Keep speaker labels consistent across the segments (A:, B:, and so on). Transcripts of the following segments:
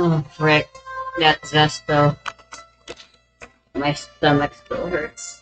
A: Oh, frick. That Zesto. My stomach still hurts.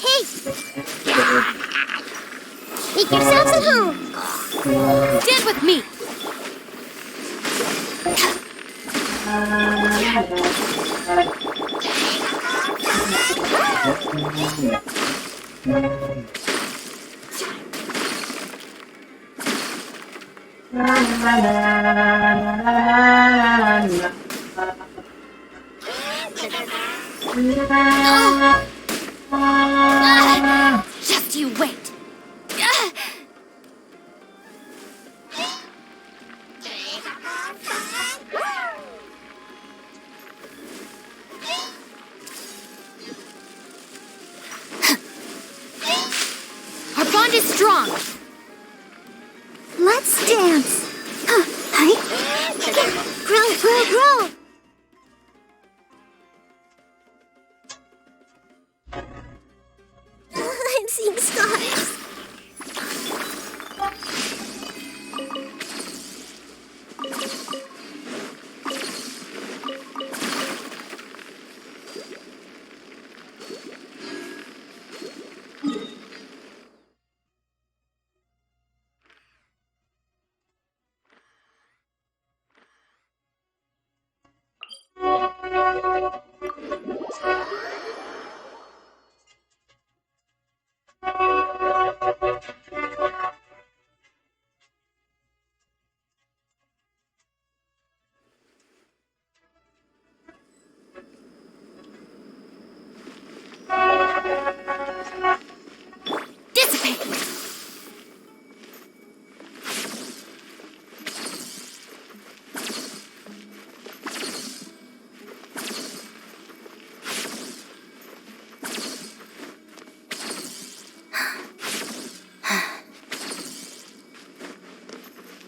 B: Hey! Make yourselves at home! Stand with me! Oh! Just you wait! Our bond is strong! Let's dance! Hi! Grow! I'm seeing stars! Dissipate!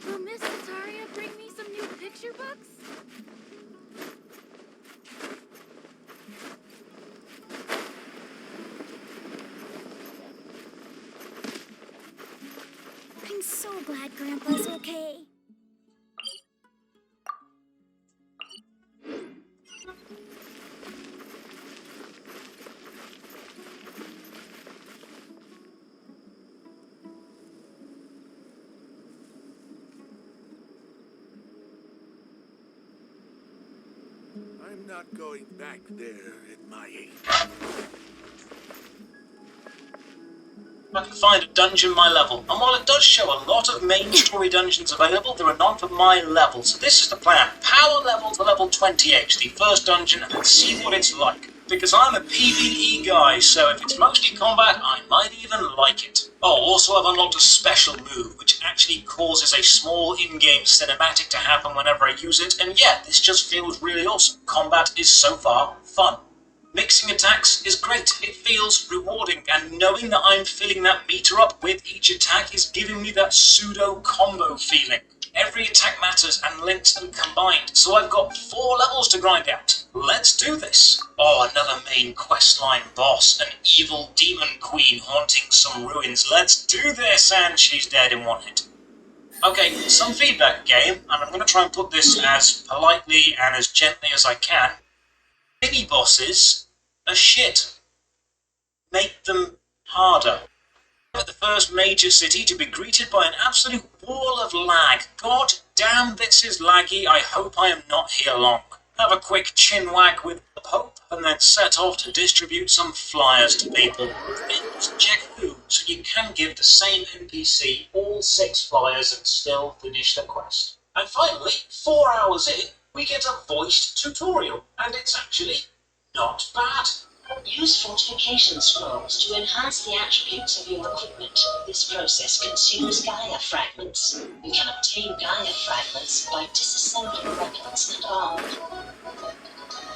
C: Will Miss Ataria bring me some new picture books?
B: glad Grandpa's okay.
D: I'm not going back there at my age.
E: I can find a dungeon my level, and while it does show a lot of main story dungeons available, there are none for my level, so this is the plan. Power level to level 20H, the first dungeon, and then see what it's like. Because I'm a PvE guy, so if it's mostly combat, I might even like it. Oh, also I've unlocked a special move, which actually causes a small in-game cinematic to happen whenever I use it, and yeah, this just feels really awesome. Combat is so far fun. Mixing attacks is great, it feels rewarding, and knowing that I'm filling that meter up with each attack is giving me that pseudo-combo feeling. Every attack matters and links and combined, so I've got 4 levels to grind out. Let's do this! Oh, another main questline boss, an evil demon queen haunting some ruins. Let's do this! And she's dead in one hit. Okay, some feedback, game, and I'm going to try and put this as politely and as gently as I can. Mini-bosses are shit. Make them harder. At the first major city to be greeted by an absolute wall of lag. God damn, this is laggy. I hope I am not here long. Have a quick chin wag with the Pope, and then set off to distribute some flyers to people. Then just check who, so you can give the same NPC all 6 flyers and still finish the quest. And finally, 4 hours in, we get a voiced tutorial, and it's actually not bad.
F: Use fortification scrolls to enhance the attributes of your equipment. This process consumes Gaia fragments. You can obtain Gaia fragments by disassembling weapons and armor.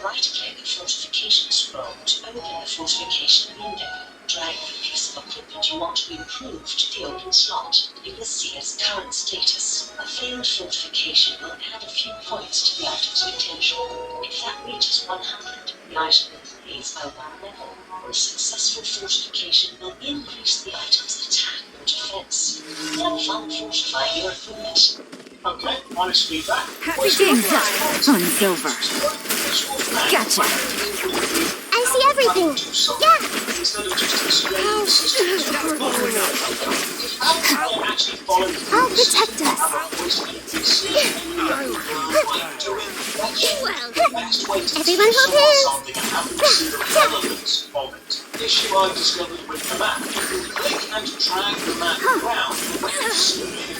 F: Right-click the fortification scroll to open the fortification window. Drag the piece of equipment you want to improve to the open slot. You will see its current status. A failed fortification will add a few points to the item's potential. If that reaches 100, the item will raise by 1 level. A successful fortification will increase the item's attack or defense. Have fun fortifying your equipment.
E: Okay, honest feedback.
G: Happy game time. Fun's over. Gotcha.
B: I see everything. Yeah.
E: Instead of just explaining systems,
B: I'll protect Everyone hold hands.
E: Issue I've discovered with the map. If you click and drag the map around, when you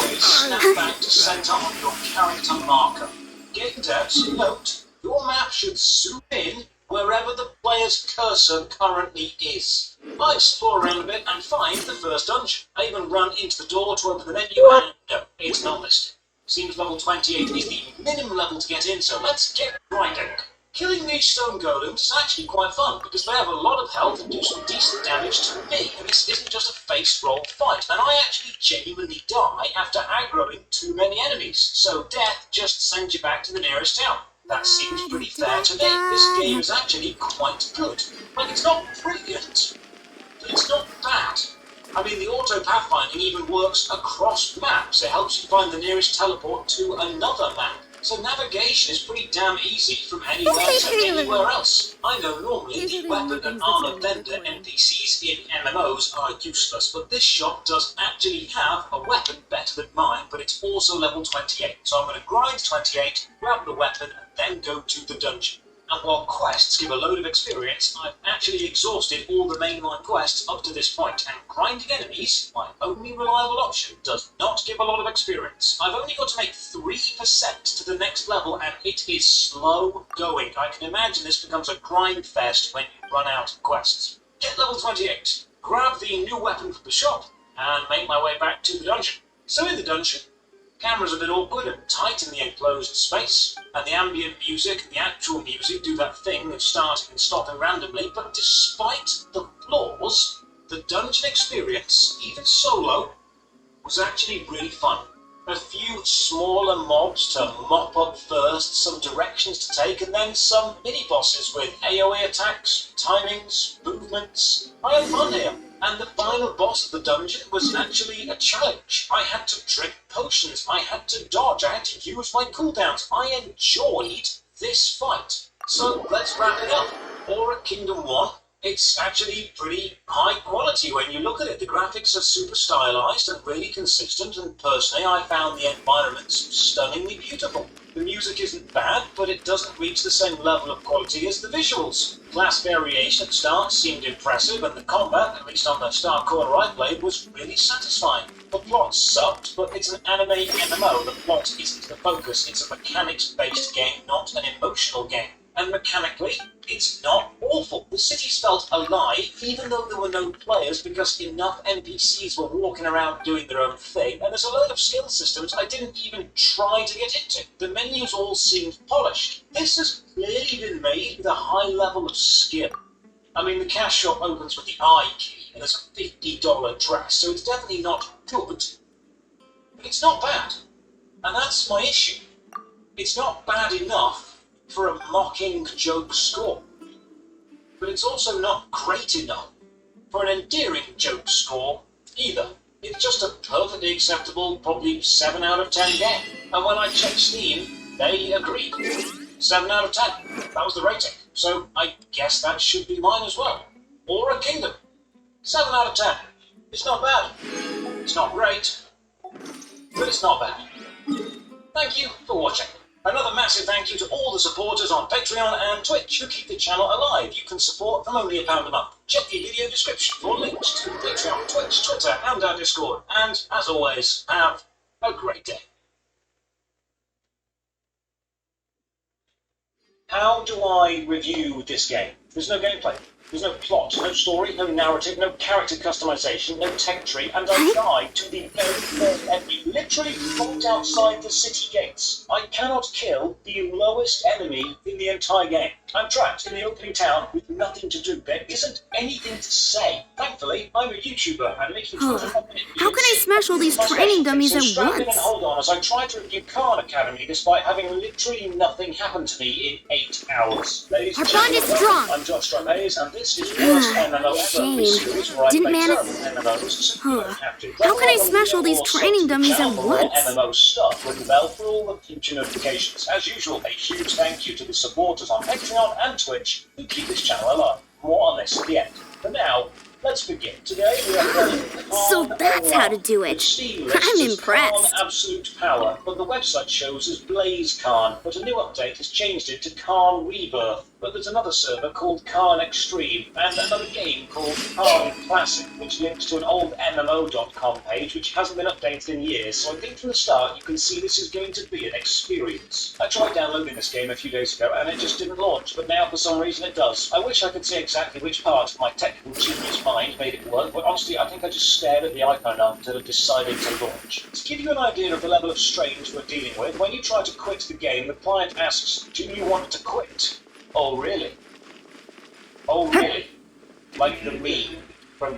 E: always snap back to center on your character marker. Game devs, note, your map should zoom in wherever the player's cursor currently is. I explore around a bit and find the first dungeon. I even run into the door to open the menu and no, it's not listed. Seems level 28 is the minimum level to get in, so let's get grinding. Killing these stone golems is actually quite fun, because they have a lot of health and do some decent damage to me, and this isn't just a face-roll fight, and I actually genuinely die after aggroing too many enemies, so death just sends you back to the nearest town. That seems pretty fair to me. This game is actually quite good. Like, it's not brilliant, but it's not bad. I mean, the auto pathfinding even works across maps. It helps you find the nearest teleport to another map. So navigation is pretty damn easy from anywhere to anywhere else. I know normally the weapon and armor vendor NPCs in MMOs are useless, but this shop does actually have a weapon better than mine, but it's also level 28. So I'm going to grind 28, grab the weapon, and then go to the dungeon. And while quests give a load of experience, I've actually exhausted all the mainline quests up to this point, and grinding enemies, my only reliable option, does not give a lot of experience. I've only got to make 3% to the next level, and it is slow going. I can imagine this becomes a grind fest when you run out of quests. Hit level 28, grab the new weapon from the shop, and make my way back to the dungeon. So in the dungeon, camera's a bit awkward and tight in the enclosed space, and the ambient music and the actual music do that thing of starting and stopping randomly, but despite the flaws, the dungeon experience, even solo, was actually really fun. A few smaller mobs to mop up first, some directions to take, and then some mini-bosses with AoE attacks, timings, movements. I had fun here. And the final boss of the dungeon was actually a challenge. I had to drink potions, I had to dodge, I had to use my cooldowns. I enjoyed this fight. So let's wrap it up. Aura Kingdom 1, it's actually pretty high quality when you look at it. The graphics are super stylized and really consistent, and personally I found the environments stunningly beautiful. The music isn't bad, but it doesn't reach the same level of quality as the visuals. Class variation at the start seemed impressive, and the combat, at least on the start corner I played, was really satisfying. The plot sucked, but it's an anime MMO. The plot isn't the focus. It's a mechanics-based game, not an emotional game. And mechanically, it's not awful. The cities felt alive, even though there were no players, because enough NPCs were walking around doing their own thing, and there's a load of skill systems I didn't even try to get into. The menus all seemed polished. This has clearly been made with a high level of skill. I mean, the cash shop opens with the I key, and there's a $50 dress, so it's definitely not good. But it's not bad. And that's my issue. It's not bad enough for a mocking joke score. But it's also not great enough for an endearing joke score either. It's just a perfectly acceptable, probably 7 out of 10 game. And when I checked Steam, they agreed. 7 out of 10. That was the rating. So I guess that should be mine as well. Aura Kingdom. 7 out of 10. It's not bad. It's not great. But it's not bad. Thank you for watching. Another massive thank you to all the supporters on Patreon and Twitch who keep the channel alive. You can support from only £1 a month. Check the video description for links to Patreon, Twitch, Twitter and our Discord. And, as always, have a great day. How do I review this game? There's no gameplay. There's no plot, no story, no narrative, no character customization, no tech tree, and I died to the very first enemy, literally right outside the city gates. I cannot kill the lowest enemy in the entire game. I'm trapped in the opening town with nothing to do. There isn't anything to say. Thankfully, I'm a YouTuber and making
B: How can I smash all these training dummies at
E: strap in
B: once?
E: and hold on as I try to review Khan Academy despite having literally nothing happen to me in 8 hours. Ladies
B: Our
E: and
B: bond is
E: gentlemen,
B: strong.
E: I'm Josh Trapeze, and this is Worst MMO Ever,
B: Shame.
E: a series where I
B: Didn't
E: play
B: manage-
E: terrible MMOs, so you don't have to.
B: How can I smash all these
E: Or
B: training dummies
E: channel
B: at
E: for more
B: once?
E: MMO stuff with the bell for all the future notifications. As usual, a huge thank you to the supporters on Patreon and Twitch who keep this channel alive. More on this at the end. For now, let's begin. Today we are playing Khan
B: So that's how to do it.
E: The Steam list
B: I'm
E: says
B: impressed.
E: Khan Absolute Power, but the website shows as Blaze Khan, but a new update has changed it to Khan Rebirth. But there's another server called Khan Extreme, and another game called Khan Classic, which links to an old MMO.com page which hasn't been updated in years, so I think from the start you can see this is going to be an experience. I tried downloading this game a few days ago and it just didn't launch, but now for some reason it does. I wish I could say exactly which part of my technical genius mind made it work, but honestly I think I just stared at the icon until it decided to launch. To give you an idea of the level of strange we're dealing with, when you try to quit the game, the client asks, "Do you want to quit?" Oh really? Oh really? Like the meme from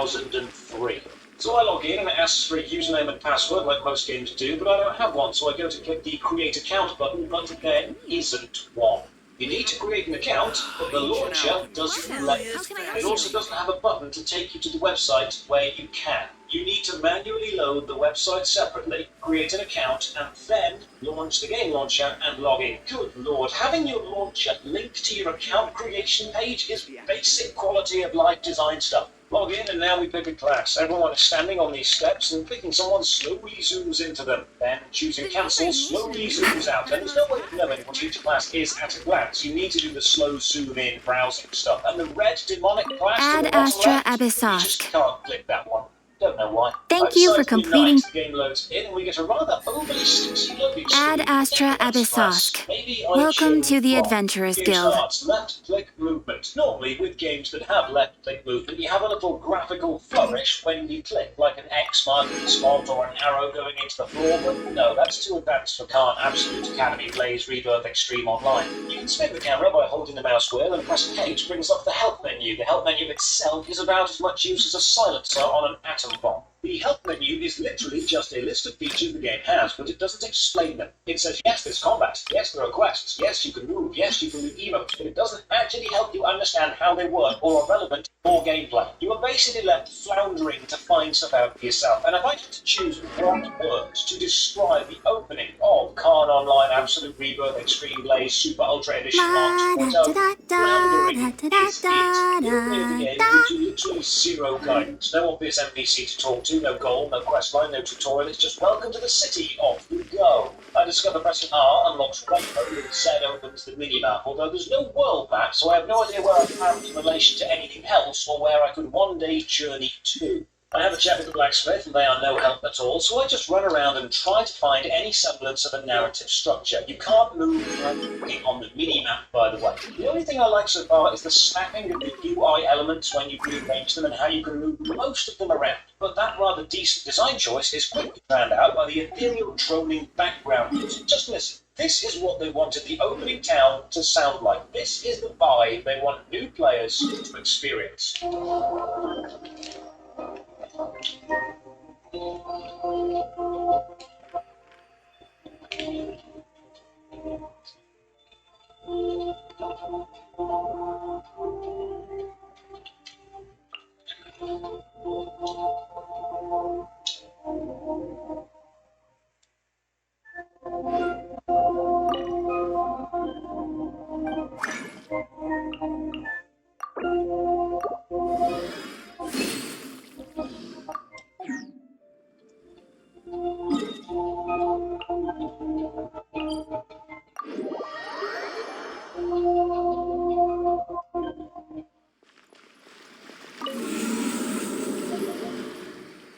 E: 2003. So I log in and it asks for a username and password like most games do, but I don't have one, so I go to click the create account button, but there isn't one. You need to create an account, but the launcher doesn't let you. It also doesn't have a button to take you to the website where you can. You need to manually load the website separately, create an account, and then launch the game launcher and log in. Good lord, having your launcher linked to your account creation page is basic quality of life design stuff. Log in and now we pick a class. Everyone is standing on these steps and clicking someone slowly zooms into them. Then choosing cancel slowly zooms out. And there's no way of knowing what each class is at a glance. You need to do the slow zoom in browsing stuff. And the red demonic class to
B: Ad
E: the bottom
B: Astra
E: left, you just
B: Abyssosque.
E: can't click that one. Don't know why.
B: Thank you for completing-
E: The game loads in and we get a rather overly sexy looking
B: Ad
E: screen.
B: Astra
E: Next class.
B: Abyssosque.
E: Maybe I
B: Welcome
E: chose
B: to the
E: wrong.
B: Adventurers
E: Game
B: Guild.
E: starts left click movement. Normally with games that have left click movement you have a little graphical flourish when you click, like an X marking the spot or an arrow going into the floor, but no, that's too advanced for Khan Absolute Academy Blaze Rebirth Extreme Online. You can spin the camera by holding the mouse wheel and press K, which brings up the help menu. The help menu itself is about as much use as a silencer on an atom bomb. The help menu is literally just a list of features the game has, but it doesn't explain them. It says, yes, there's combat, yes, there are quests, yes, you can move, yes, you can do emotes, but it doesn't actually help you understand how they work or are relevant for gameplay. You are basically left floundering to find stuff out for yourself, and if I had to choose one word to describe the opening of Khan Online Absolute Rebirth Extreme Blaze Super Ultra Edition March 2.0, floundering is it. The opening of the game gives you literally zero guidance, no obvious NPC to talk to, no goal, no questline, no tutorial, it's just welcome to the city, off you go. I discover pressing R unlocks Rainbow and Z opens the minimap, although there's no world map, so I have no idea where I am in relation to anything else or where I could one day journey to. I have a chat with the blacksmith and they are no help at all, so I just run around and try to find any semblance of a narrative structure. You can't move without clicking on the mini-map, by the way. The only thing I like so far is the snapping of the UI elements when you rearrange them and how you can move most of them around. But that rather decent design choice is quickly drowned out by the ethereal droning background music. Just listen. This is what they wanted the opening town to sound like. This is the vibe they want new players to experience.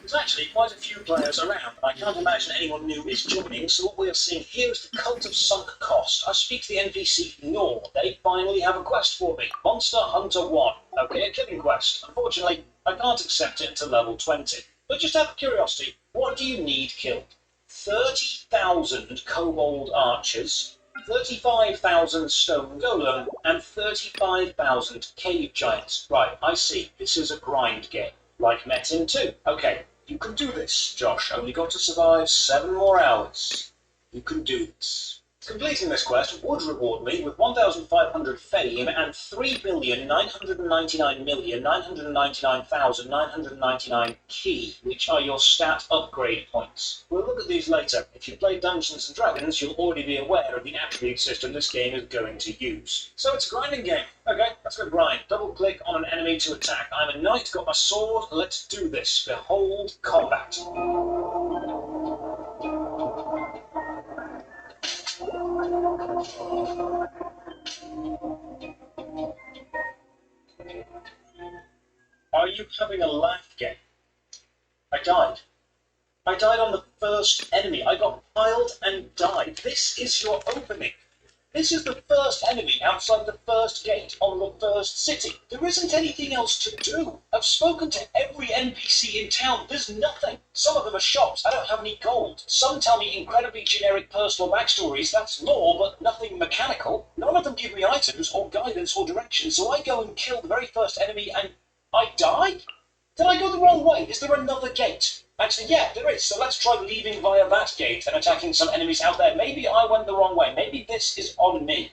E: There's actually quite a few players around. I can't imagine anyone new is joining, so what we are seeing here is the Cult of Sunk Cost. I speak to the NPC Nor. They finally have a quest for me. Monster Hunter 1. Okay, a killing quest. Unfortunately, I can't accept it until level 20. But just out of curiosity, what do you need killed? 30,000 kobold archers, 35,000 stone golem, and 35,000 cave giants. Right, I see. This is a grind game. Like Metin 2. Okay, you can do this, Josh. Only got to survive 7 more hours. You can do this. Completing this quest would reward me with 1,500 fame and 3,999,999,999 key, which are your stat upgrade points. We'll look at these later. If you play Dungeons & Dragons, you'll already be aware of the attribute system this game is going to use. So it's a grinding game. Okay, let's go grind. Double click on an enemy to attack. I'm a knight, got my sword. Let's do this. Behold combat. Are you having a laugh game? I died. I died on the first enemy. I got piled and died. This is your opening. This is the first enemy outside the first gate on the first city. There isn't anything else to do. I've spoken to every NPC in town. There's nothing. Some of them are shops. I don't have any gold. Some tell me incredibly generic personal backstories. That's lore, but nothing mechanical. None of them give me items or guidance or direction, so I go and kill the very first enemy and I die? Did I go the wrong way? Is there another gate? Actually, yeah, there is. So let's try leaving via that gate and attacking some enemies out there. Maybe I went the wrong way. Maybe this is on me.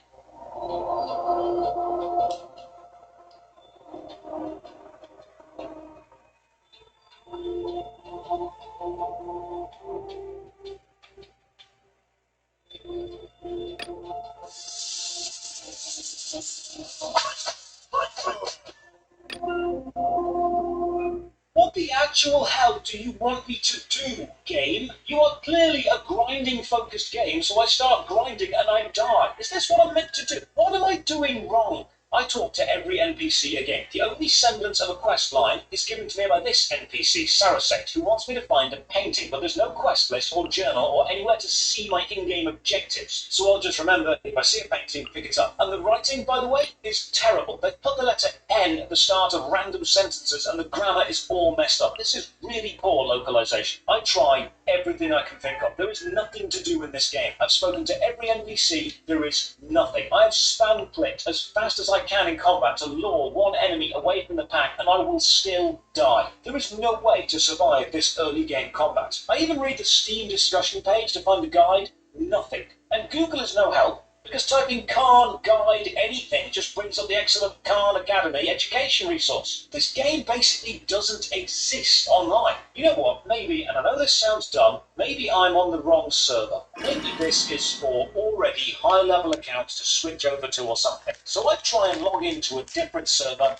E: What the actual hell do you want me to do, game? You are clearly a grinding-focused game, so I start grinding and I die. Is this what I'm meant to do? What am I doing wrong? I talk to every NPC again. The only semblance of a quest line is given to me by this NPC, Sarasate, who wants me to find a painting, but there's no quest list or journal or anywhere to see my in-game objectives. So I'll just remember, if I see a painting, pick it up. And the writing, by the way, is terrible. They put the letter N at the start of random sentences and the grammar is all messed up. This is really poor localization. I try everything I can think of. There is nothing to do in this game. I've spoken to every NPC. There is nothing. I have spam clicked as fast as I I can in combat to lure one enemy away from the pack, and I will still die. There is no way to survive this early game combat. I even read the Steam discussion page to find a guide. Nothing. And Google is no help, because typing Khan guide anything just brings up the excellent Khan Academy education resource. This game basically doesn't exist online. You know what, maybe, and I know this sounds dumb, maybe I'm on the wrong server. Maybe this is for already high-level accounts to switch over to or something. So I try and log into a different server,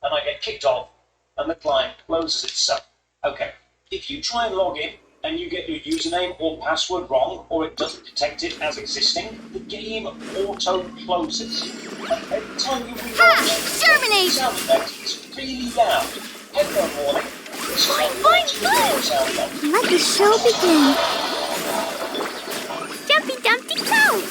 E: and I get kicked off, and the client closes itself. Okay, if you try and log in, and you get your username or password wrong, or it doesn't detect it as existing, the game auto-closes. Every time you reload the sound effect is really loud. Headphone warning. This is not the sound effect.
B: Let the show begin. Jumpy Dumpty Go!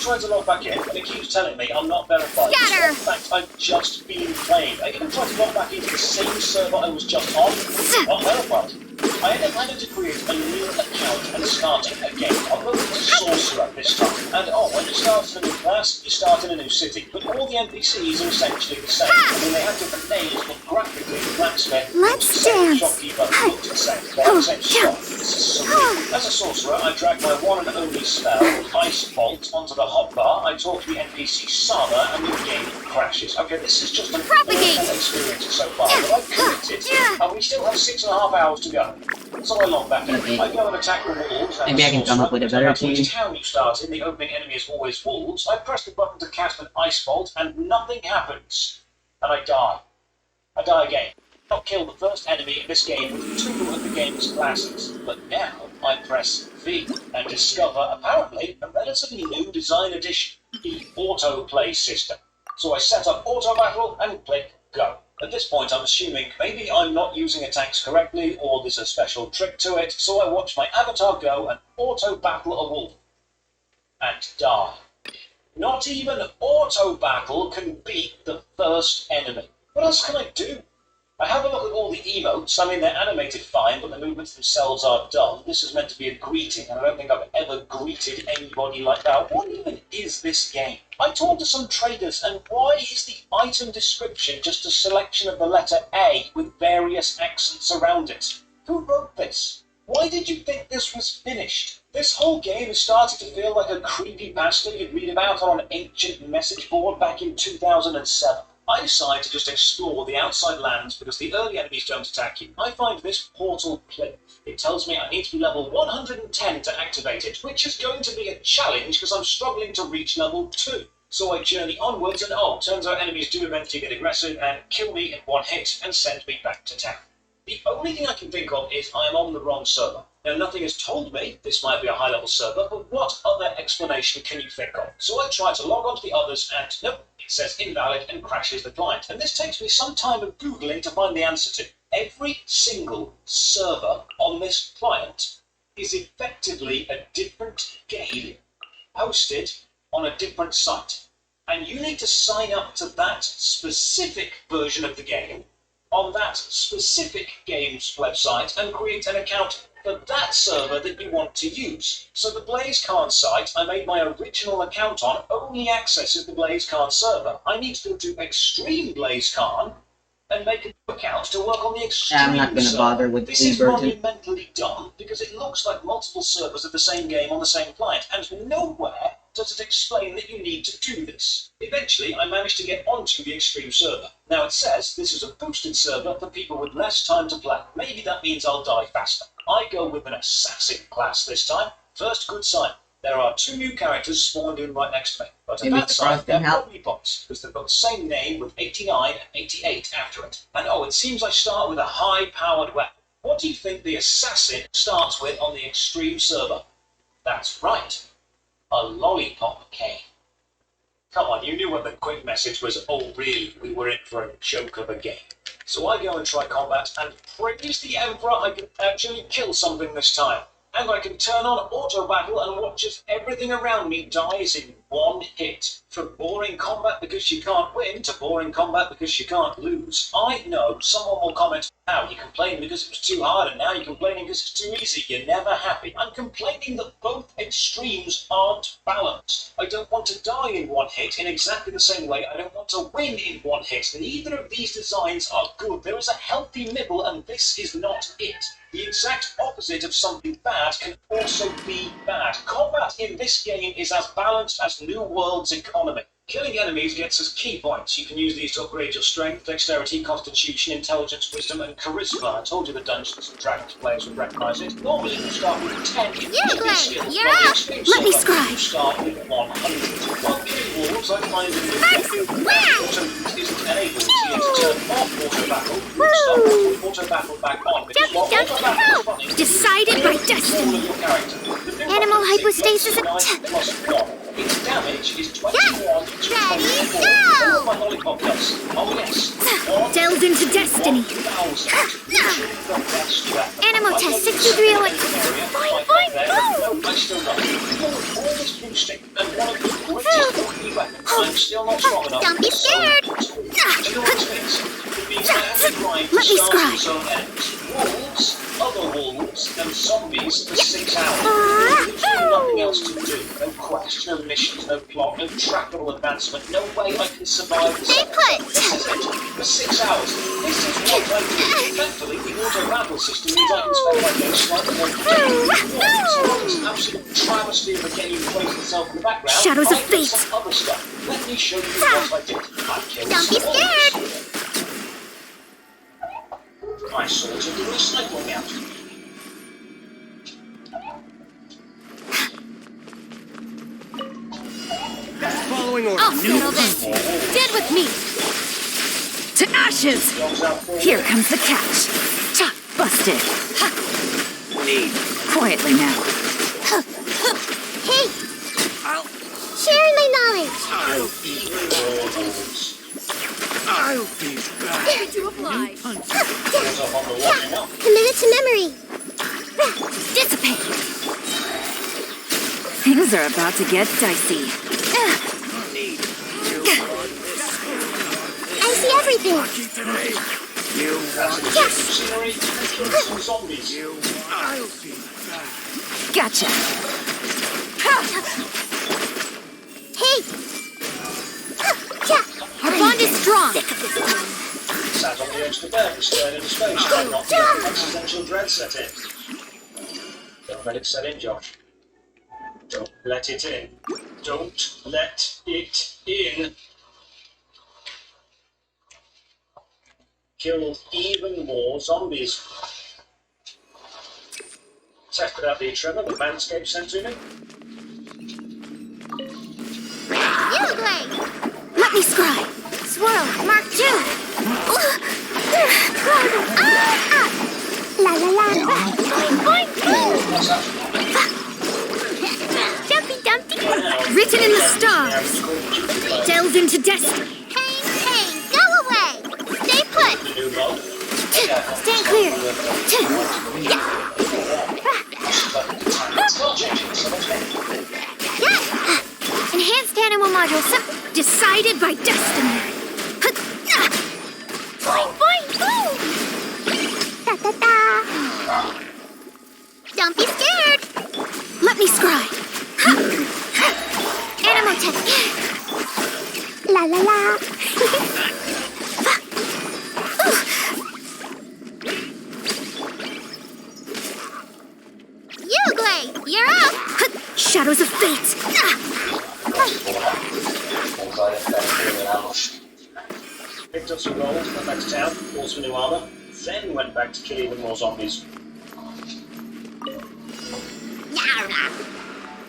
E: Trying to log back in, and it keeps telling me I'm not verified.
B: Scatter!
E: In fact, I've just been playing. I even tried to log back into the same server I was just on. Not verified. I ended up having to create a new account and starting again. I'm going to Sorcerer this time. And when you start in a new class, you start in a new city. But all the NPCs are essentially the same. I mean, they have different names, but graphically, the blacksmith,
B: Let's
E: the
B: dance.
E: shopkeeper looked the same. They have the same shop. This is so weird. As a sorcerer, I drag my one and only spell, Ice Bolt, onto the hotbar. I talk to the NPC Sama, and the game crashes. Okay, this is just an awful experience so far, but I've committed, and we still have 6.5 hours to go. So I log back in.
A: Okay.
E: I go and attack the walls.
A: Maybe I can come up with a better team.
E: Which town you start in, the opening enemy is always wolves. I press the button to cast an ice bolt, and nothing happens. And I die. I die again. I not kill the first enemy in this game with 2 of the game's classes. But now I press V and discover, apparently, a relatively new design addition, the autoplay system. So I set up auto battle and click go. At this point, I'm assuming maybe I'm not using attacks correctly, or there's a special trick to it, so I watch my avatar go and auto-battle a wolf. And die. Not even auto-battle can beat the first enemy. What else can I do? I have a look at all the emotes. I mean, they're animated fine, but the movements themselves are dumb. This is meant to be a greeting, and I don't think I've ever greeted anybody like that. What even is this game? I talked to some traders, and why is the item description just a selection of the letter A with various accents around it? Who wrote this? Why did you think this was finished? This whole game is starting to feel like a creepypasta you'd read about on an ancient message board back in 2007. I decide to just explore the outside lands because the early enemies don't attack you. I find this portal plinth. It tells me I need to be level 110 to activate it, which is going to be a challenge because I'm struggling to reach level 2. So I journey onwards and turns out enemies do eventually get aggressive and kill me in one hit and send me back to town. The only thing I can think of is I am on the wrong server. Now, nothing has told me this might be a high-level server, but what other explanation can you think of? So I try to log on to the others, and nope, it says invalid and crashes the client. And this takes me some time of Googling to find the answer to. Every single server on this client is effectively a different game hosted on a different site. And you need to sign up to that specific version of the game on that specific game's website and create an account for that server that you want to use. So the BlazeCon site I made my original account on only accesses the BlazeCon server. I need to go to Extreme BlazeCon and make a new account to work on the Extreme
A: I'm not going to bother with
E: This is
A: Burton.
E: monumentally dumb because it looks like multiple servers of the same game on the same client, and nowhere does it explain that you need to do this. Eventually, I managed to get onto the Extreme server. Now it says this is a boosted server for people with less time to play. Maybe that means I'll die faster. I go with an assassin class this time. First good sign. There are 2 new characters spawned in right next to me. But a
A: Maybe
E: bad sign,
A: Frost
E: they're
A: can help.
E: probably bots, because they've got the same name with 89 and 88 after it. And it seems I start with a high-powered weapon. What do you think the assassin starts with on the Extreme server? That's right. A lollipop cane. Come on, you knew when the quick message was, oh really, we were in for a joke of a game. So I go and try combat, and praise the Emperor, I can actually kill something this time. And I can turn on auto battle and watch as everything around me dies in one hit. From boring combat because you can't win to boring combat because you can't lose. I know someone will comment, "How you complained because it was too hard and now you're complaining because it's too easy. You're never happy." I'm complaining that both extremes aren't balanced. I don't want to die in one hit in exactly the same way I don't want to win in one hit. Neither of these designs are good. There is a healthy middle and this is not it. The exact opposite of something bad can also be bad. Combat in this game is as balanced as New World's economy. Killing enemies gets us key points. You can use these to upgrade your strength, dexterity, constitution, intelligence, wisdom, and charisma. I told you the Dungeons and Dragons players would recognise it. Normally you start with 10 in
B: Glenn,
E: skill.
B: you're
E: While the
B: up.
E: extreme
G: Let me
E: silver,
G: scry.
E: You start with 100. While killing wolves, I find it
B: Wow.
E: auto isn't enabled. You need to turn off auto battle. You start auto battle back on. Because while
B: Jumpy,
E: auto
B: jumpy,
E: battle is
B: go.
E: running,
G: Decided by destiny.
B: Animal hypostasis of-
E: Its damage is 21 to
B: Ready,
E: 24.
B: go!
E: All of my lollipop does. Oh yes.
G: Delved into destiny.
E: 1,000.
B: Animal test 6308.
E: Fine, fine, no, I still don't. All this boosting and one of the greatest enemy weapons. I'm still not strong enough.
B: Don't be scared.
E: Do you know what it means? It means I have to grind
G: Let me
E: stars
G: scry.
E: and zone enemies. Wolves, other wolves, and zombies for 6 hours. There's nothing else to do. No quest, no missions, no plot, no trackable advancement. No way I can survive this.
B: Stay put.
E: This is it. For 6 hours. This is what I do. Thankfully, the auto battle system means I can spend my day slightly more protected. So what is an absolute travesty of a game plays itself in the background?
G: Shadows of
E: I did
G: fate.
E: some other stuff. Let me show you what I did. I killed
B: Don't be
E: some
B: scared.
E: wolves. I sorted the recycling out.
D: Following orders.
G: I'll settle this. Dead with me. To ashes.
E: Dogs out for
G: Here comes the catch. Chop, busted. Ha. Quietly now.
B: Hey, sharing my knowledge.
D: I'll be back.
C: Ready to apply.
B: Committed to memory.
G: Dissipate. Things are about to get dicey.
B: I see everything.
D: You
E: Scenery and kill some zombies.
D: I'll be back.
G: Gotcha.
B: Hey.
G: Our bond is strong.
E: Sat on the edge of the bed, staring into space, trying not to let existential dread set in. Don't let it set in, Josh. Don't let it in. Don't let it in. Killed even more zombies. Tested out the trimmer the Manscaped sent to me.
B: You, Glenn.
G: Let me scry.
B: Swirl, Mark 2. La la la. Boing,
E: What's that?
B: boing. Jumpy Dumpty.
G: Written in the stars. Delved into destiny.
B: Hey, go away. Stay put.
E: New mod.
B: Stand clear.
E: Still changing, so much better.
B: Enhanced animal module.
G: Decided by destiny.
B: Boing, boing, boom. Da da da. Don't be scared.
G: Let me scry.
B: Animal test. La la la. You, Glay, you're up.
G: Shadows of fate.
E: Picked up some gold, went back to town, bought some new armor, then went back to kill even more zombies.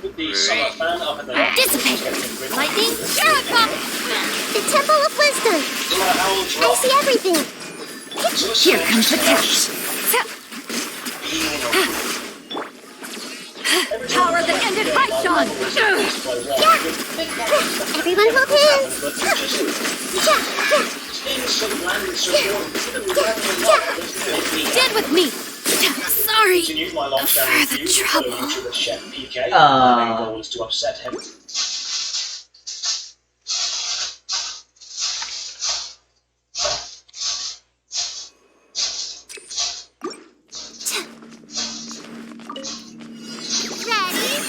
E: With the summer fan up in the north,
G: Dissipate.
B: Lightning, here it comes. The Temple of Wisdom.
E: no matter how old you
B: I
E: are,
B: see everything.
G: Here comes the catch. Power that ended Python.
B: Everyone hold hands.
G: Dead with me. Sorry. Sorry
E: Continue my long-standing
G: for the
E: feud with fellow
G: trouble.
E: YouTuber Chef PK. My main goal is to upset him.
B: Ready,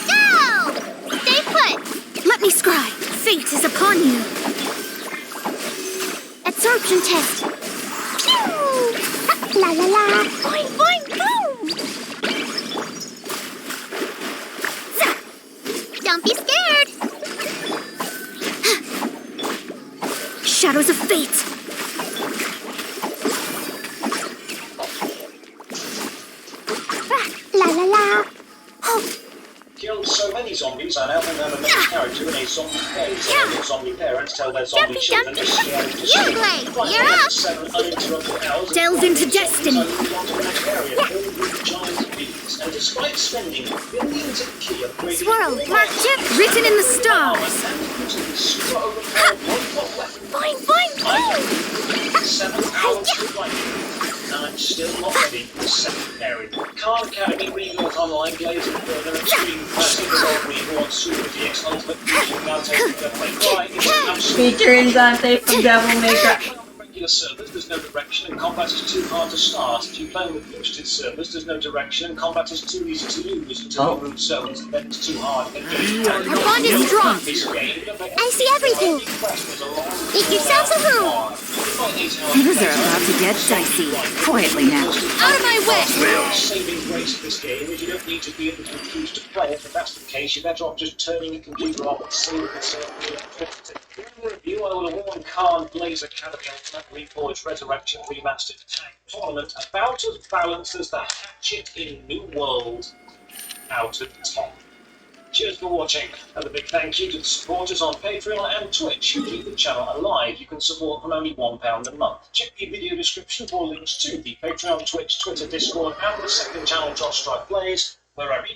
B: go! Stay put!
G: Let me scry. Fate is upon you.
B: Absorption test. Pew! La la la. Boing, boing, boom! Zah! Don't be scared.
G: Shadows of fate.
B: La la la.
E: Killed so many zombies, I now think I'm a main character in a zombie play. So zombie parents tell their zombie children to stay out of the
B: You
E: street.
B: play. You're up.
E: 7 uninterrupted hours of
G: Delve into destiny.
E: And despite spending billions of key upgrading
B: Swirl, mark chip.
G: Written in the stars.
B: Boing, boing, boing!
E: 7 hours to play. And I'm still not ready for the second pairing. Khan Academy rebuilt online Blazing Burner Extreme Classic Evolve Reborn Super DX Ultimate Fusion now taking the play right into absolute
A: Featuring Dante from Devil May Cry.
E: regular servers, there's no direction and combat is too hard to start. If you play with boosted servers, there's no direction and combat is too easy to lose until the root zones and then it's too hard and
G: Our bond is strong.
B: I see everything. Make yourselves a room.
G: Things are about to get dicey. Quietly now. Out of my way!
E: Saving grace of this game is you don't need to be able to refuse to play it. If that's the case, you're better off just turning your computer off and saving yourself the electricity. In the review, I will warn Khan Blaze Academy Ultimate Reforged Resurrection Remastered Tank Tournament about as balanced as the Hatchet in New World out of 10. Cheers for watching, and a big thank you to the supporters on Patreon and Twitch who keep the channel alive. You can support from only £1 a month. Check the video description for links to the Patreon, Twitch, Twitter, Discord, and the second channel Josh Strike Plays, wherever you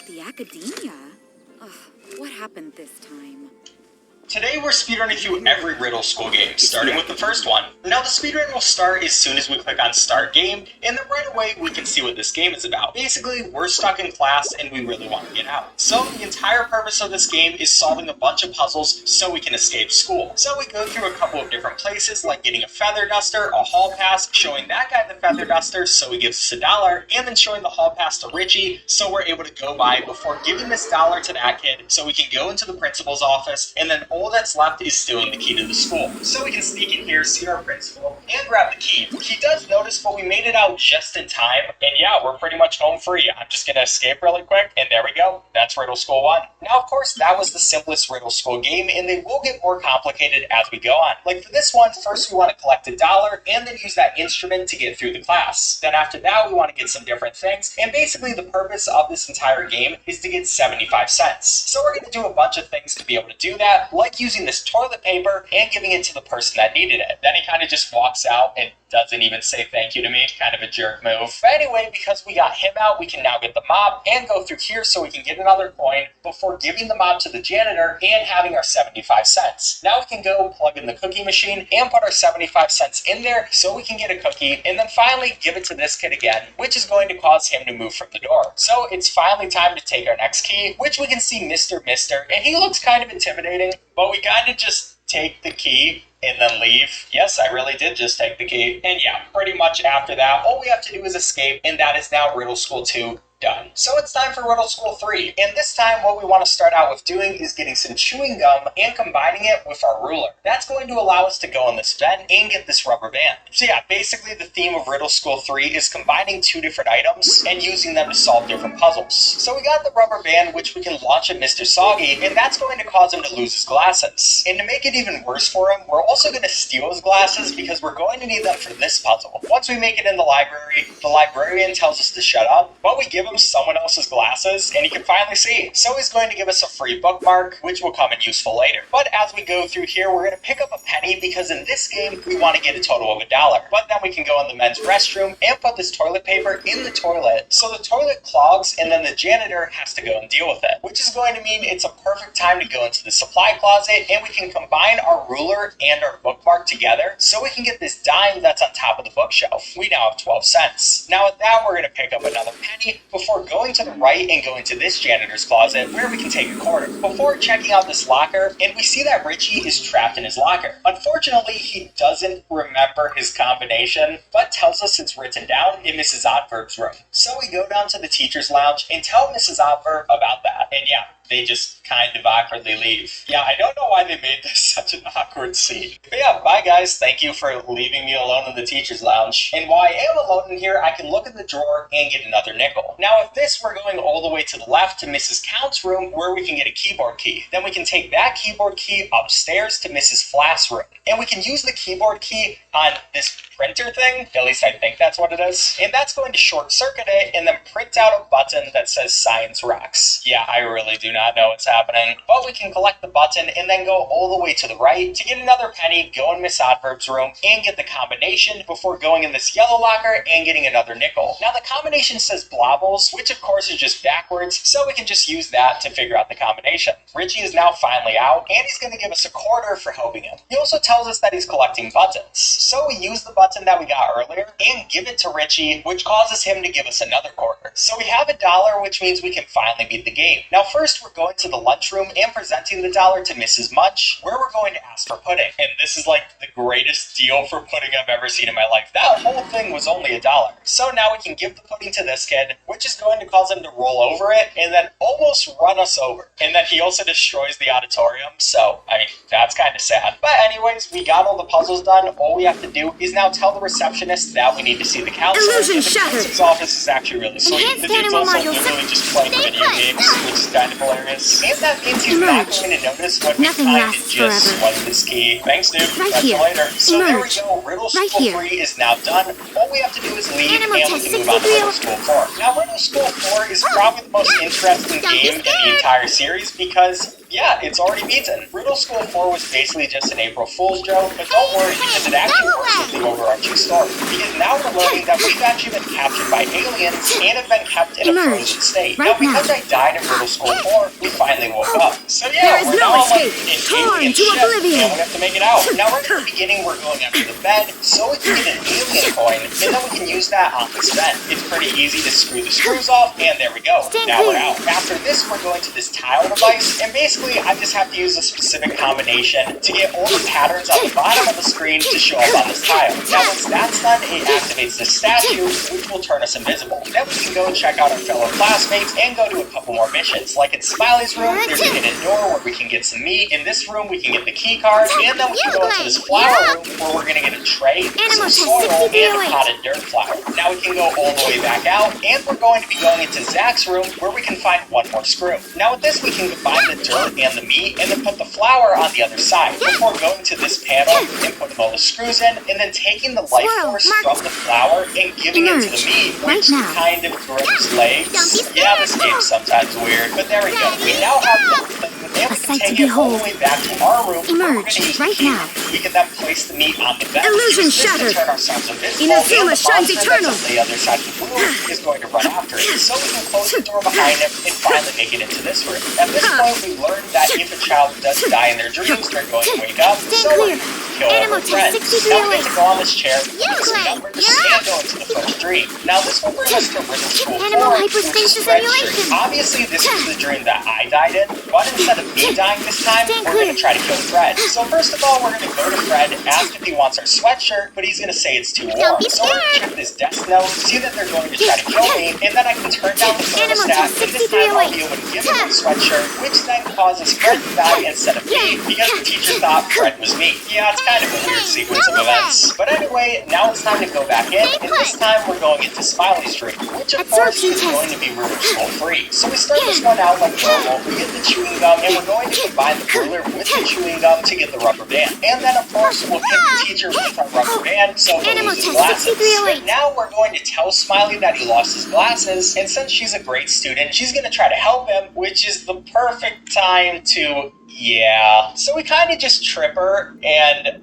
G: The academia? Ugh, what happened this time?
H: Today we're speedrunning through every Riddle School game, starting with the first one. Now the speedrun will start as soon as we click on Start Game, and then right away we can see what this game is about. Basically, we're stuck in class and we really want to get out. So the entire purpose of this game is solving a bunch of puzzles so we can escape school. So we go through a couple of different places, like getting a feather duster, a hall pass, showing that guy the feather duster so he gives us $1, and then showing the hall pass to Richie so we're able to go by before giving this $1 to that kid so we can go into the principal's office, and then all that's left is stealing the key to the school. So we can sneak in here, see our principal, and grab the key. He does notice, but we made it out just in time, and yeah, we're pretty much home free. I'm just gonna escape really quick, and there we go. That's Riddle School 1. Now, of course, that was the simplest Riddle School game, and they will get more complicated as we go on. Like for this one, first we want to collect $1, and then use that instrument to get through the class. Then after that, we want to get some different things, and basically the purpose of this entire game is to get 75 cents. So we're gonna do a bunch of things to be able to do that, like using this toilet paper and giving it to the person that needed it. Then he kind of just walks out and doesn't even say thank you to me. Kind of a jerk move. But anyway, because we got him out, we can now get the mob and go through here so we can get another coin before giving the mob to the janitor and having our 75 cents. Now we can go plug in the cookie machine and put our 75 cents in there so we can get a cookie, and then finally give it to this kid again, which is going to cause him to move from the door. So it's finally time to take our next key, which we can see Mr. and he looks kind of intimidating, but we kind of just take the key and then leave. Yes, I really did just take the key. And yeah, pretty much after that, all we have to do is escape, and that is now Riddle School 2 done. So it's time for Riddle School 3, and this time what we want to start out with doing is getting some chewing gum and combining it with our ruler. That's going to allow us to go in this vent and get this rubber band. So yeah, basically the theme of Riddle School 3 is combining two different items and using them to solve different puzzles. So we got the rubber band, which we can launch at Mr. Soggy, and that's going to cause him to lose his glasses. And to make it even worse for him, we're also going to steal his glasses because we're going to need them for this puzzle. Once we make it in the library, the librarian tells us to shut up, but we give him from someone else's glasses, and he can finally see. So he's going to give us a free bookmark, which will come in useful later. But as we go through here, we're going to pick up a penny because in this game, we want to get a total of $1. But then we can go in the men's restroom and put this toilet paper in the toilet. So the toilet clogs, and then the janitor has to go and deal with it, which is going to mean it's a perfect time to go into the supply closet, and we can combine our ruler and our bookmark together so we can get this dime that's on top of the bookshelf. We now have 12 cents. Now with that, we're going to pick up another penny before going to the right and going to this janitor's closet where we can take a quarter. Before checking out this locker, and we see that Richie is trapped in his locker. Unfortunately, he doesn't remember his combination, but tells us it's written down in Mrs. Oddverb's room. So we go down to the teacher's lounge and tell Mrs. Oddverb about that. And yeah, they just kind of awkwardly leave. Yeah, I don't know why they made this such an awkward scene. But yeah, bye guys. Thank you for leaving me alone in the teacher's lounge. And while I am alone in here, I can look in the drawer and get another nickel. Now with this, we're going all the way to the left to Mrs. Count's room where we can get a keyboard key. Then we can take that keyboard key upstairs to Mrs. Flass's room. And we can use the keyboard key on this printer thing. At least I think that's what it is. And that's going to short circuit it and then print out a button that says Science Rocks. Yeah, I really do not know what's happening. But we can collect the button and then go all the way to the right to get another penny, go in Miss Oddverb's room, and get the combination before going in this yellow locker and getting another nickel. Now the combination says Blobbles, which of course is just backwards, so we can just use that to figure out the combination. Richie is now finally out, and he's going to give us a quarter for helping him. He also tells us that he's collecting buttons. So we use the button that we got earlier and give it to Richie, which causes him to give us another quarter. So we have $1, which means we can finally beat the game. Now first, we're going to the lunchroom and presenting the $1 to Mrs. Munch, where we're going to ask for pudding. And this is like the greatest deal for pudding I've ever seen in my life. That whole thing was only $1. So now we can give the pudding to this kid, which is going to cause him to roll over it and then almost run us over. And then he also destroys the auditorium, so, I mean, that's kind of sad. But anyways, we got all the puzzles done. All we have to do is now tell the receptionist that we need to see the counselor.
G: Illusion
H: and the
G: shattered.
H: counselor's office is actually really sweet.
B: Enhanced
H: The dude's
B: animal
H: also
B: module.
H: literally just playing
B: Stay
H: video
B: put.
H: games, which is kind of hilarious. And that means he's not
G: Emerge.
H: going to notice when we
G: Nothing
H: kind of
G: lasts
H: just
G: forever.
H: swipe this key. Thanks, dude.
G: Right
H: Catch you
G: here.
H: later. So there we
G: Emerge.
H: go. Riddle
G: Right
H: School
G: here.
H: 3 is now done. All we have to do is leave
B: Animal
H: and we
B: Test
H: can move on to
B: 63.
H: Riddle School 4. Now, Riddle School 4 is probably the most interesting
B: Don't be
H: game in the
B: scared.
H: entire series because yeah, it's already beaten. Riddle School 4 was basically just an April Fool's joke, but don't worry because it actually works with the overarching story. Because now we're learning that we've actually been captured by aliens and have been kept in a
G: Emerge.
H: frozen state.
G: Right
H: now, because
G: now.
H: I died in Riddle School 4, we finally woke up. So
G: There
H: yeah,
G: is
H: we're
G: no
H: now on like
G: escape.
H: an
G: Torn
H: alien
G: to
H: ship,
G: oblivion.
H: and we have to make it out. Now right at the beginning, we're going after the bed, so we can get an alien coin, and then we can use that on this bed. It's pretty easy to screw the screws off, and there we go.
B: Stand
H: Now we're
B: clear.
H: out. After this, we're going to this tile device, and basically, I just have to use a specific combination to get all the patterns on the bottom of the screen to show up on this tile. Now, once that's done, it activates the statue, which will turn us invisible. Then we can go and check out our fellow classmates and go to a couple more missions. Like in Smiley's room, there's a hidden door where we can get some meat. In this room, we can get the key card, and then we can go into this flower room where we're gonna get a tray,
B: Animal
H: some
B: Test
H: soil,
B: 63
H: and a potted dirt flower. Now we can go all the way back out, and we're going to be going into Zach's room where we can find one more screw. Now with this, we can combine the dirt and the meat, and then put the flower on the other side before going to this panel and putting all the screws in, and then taking the life
B: Squirrel,
H: force
B: mark.
H: from the flower and giving it to the
G: Emerge.
H: meat,
G: Right
H: which
G: now.
H: kind of grows legs.
B: Don't be scared.
H: Yeah, this game's sometimes weird, but there we go. We now have the thing, and we
G: A sight
H: can
G: to
H: take it all the
G: behold.
H: way back to our room. where we're
G: Emerge.
H: gonna use the
G: Right
H: key.
G: now.
H: We can then place the meat on the bed.
G: Illusion
H: Use this to
G: shattered.
H: turn ourselves invisible,
G: Inazuma
H: and the
G: shines
H: monster that's
G: eternal.
H: on the other side of the room is going to run after it. So we can close the door behind him and finally make it into this room. At this point, we learned that if a child does die in their dreams, they're going to wake up.
B: Stand
H: So
B: clear.
H: kill all
B: Animal
H: their
B: Test
H: friends.
B: 63
H: Now we get to go on this chair,
B: You
H: this
B: play.
H: numbers,
B: You're
H: and go into the first dream. Now this will bring us to Riddle School
B: Animal
H: 4, which is
B: hypostasis
H: Fred's
B: emulation.
H: dream. Obviously, this is the dream that I died in, but instead of me dying this time,
B: Stand
H: we're going to
B: clear.
H: try to kill Fred. So first of all, we're going to go to Fred, ask if he wants our sweatshirt, but he's going to say it's too warm.
B: be
H: So we're going to
B: scared.
H: check this desk note, see that they're going to try to kill me, and then I can turn down the
B: Animal
H: thermostat,
B: Test
H: and this time I'll
B: 63
H: be able to give him the sweatshirt, which then causes Fred to die instead of me, because the teacher thought Fred was me. Yeah, it's kind of a weird sequence of events. But anyway, now it's time to go back in, and this time we're going into Smiley's dream, which of course
B: Absorption
H: is
B: test.
H: going to be Riddle School 3. So we start this one out like normal, we get the chewing gum, and we're going to combine the ruler with the chewing gum to get the rubber band. And then of course we'll hit the teacher with our rubber band so he'll
B: Animal
H: lose his
B: test
H: glasses.
B: 6308.
H: But now we're going to tell Smiley that he lost his glasses, and since she's a great student, she's going to try to help him, which is the perfect time to... yeah. So we kind of just trip her, and,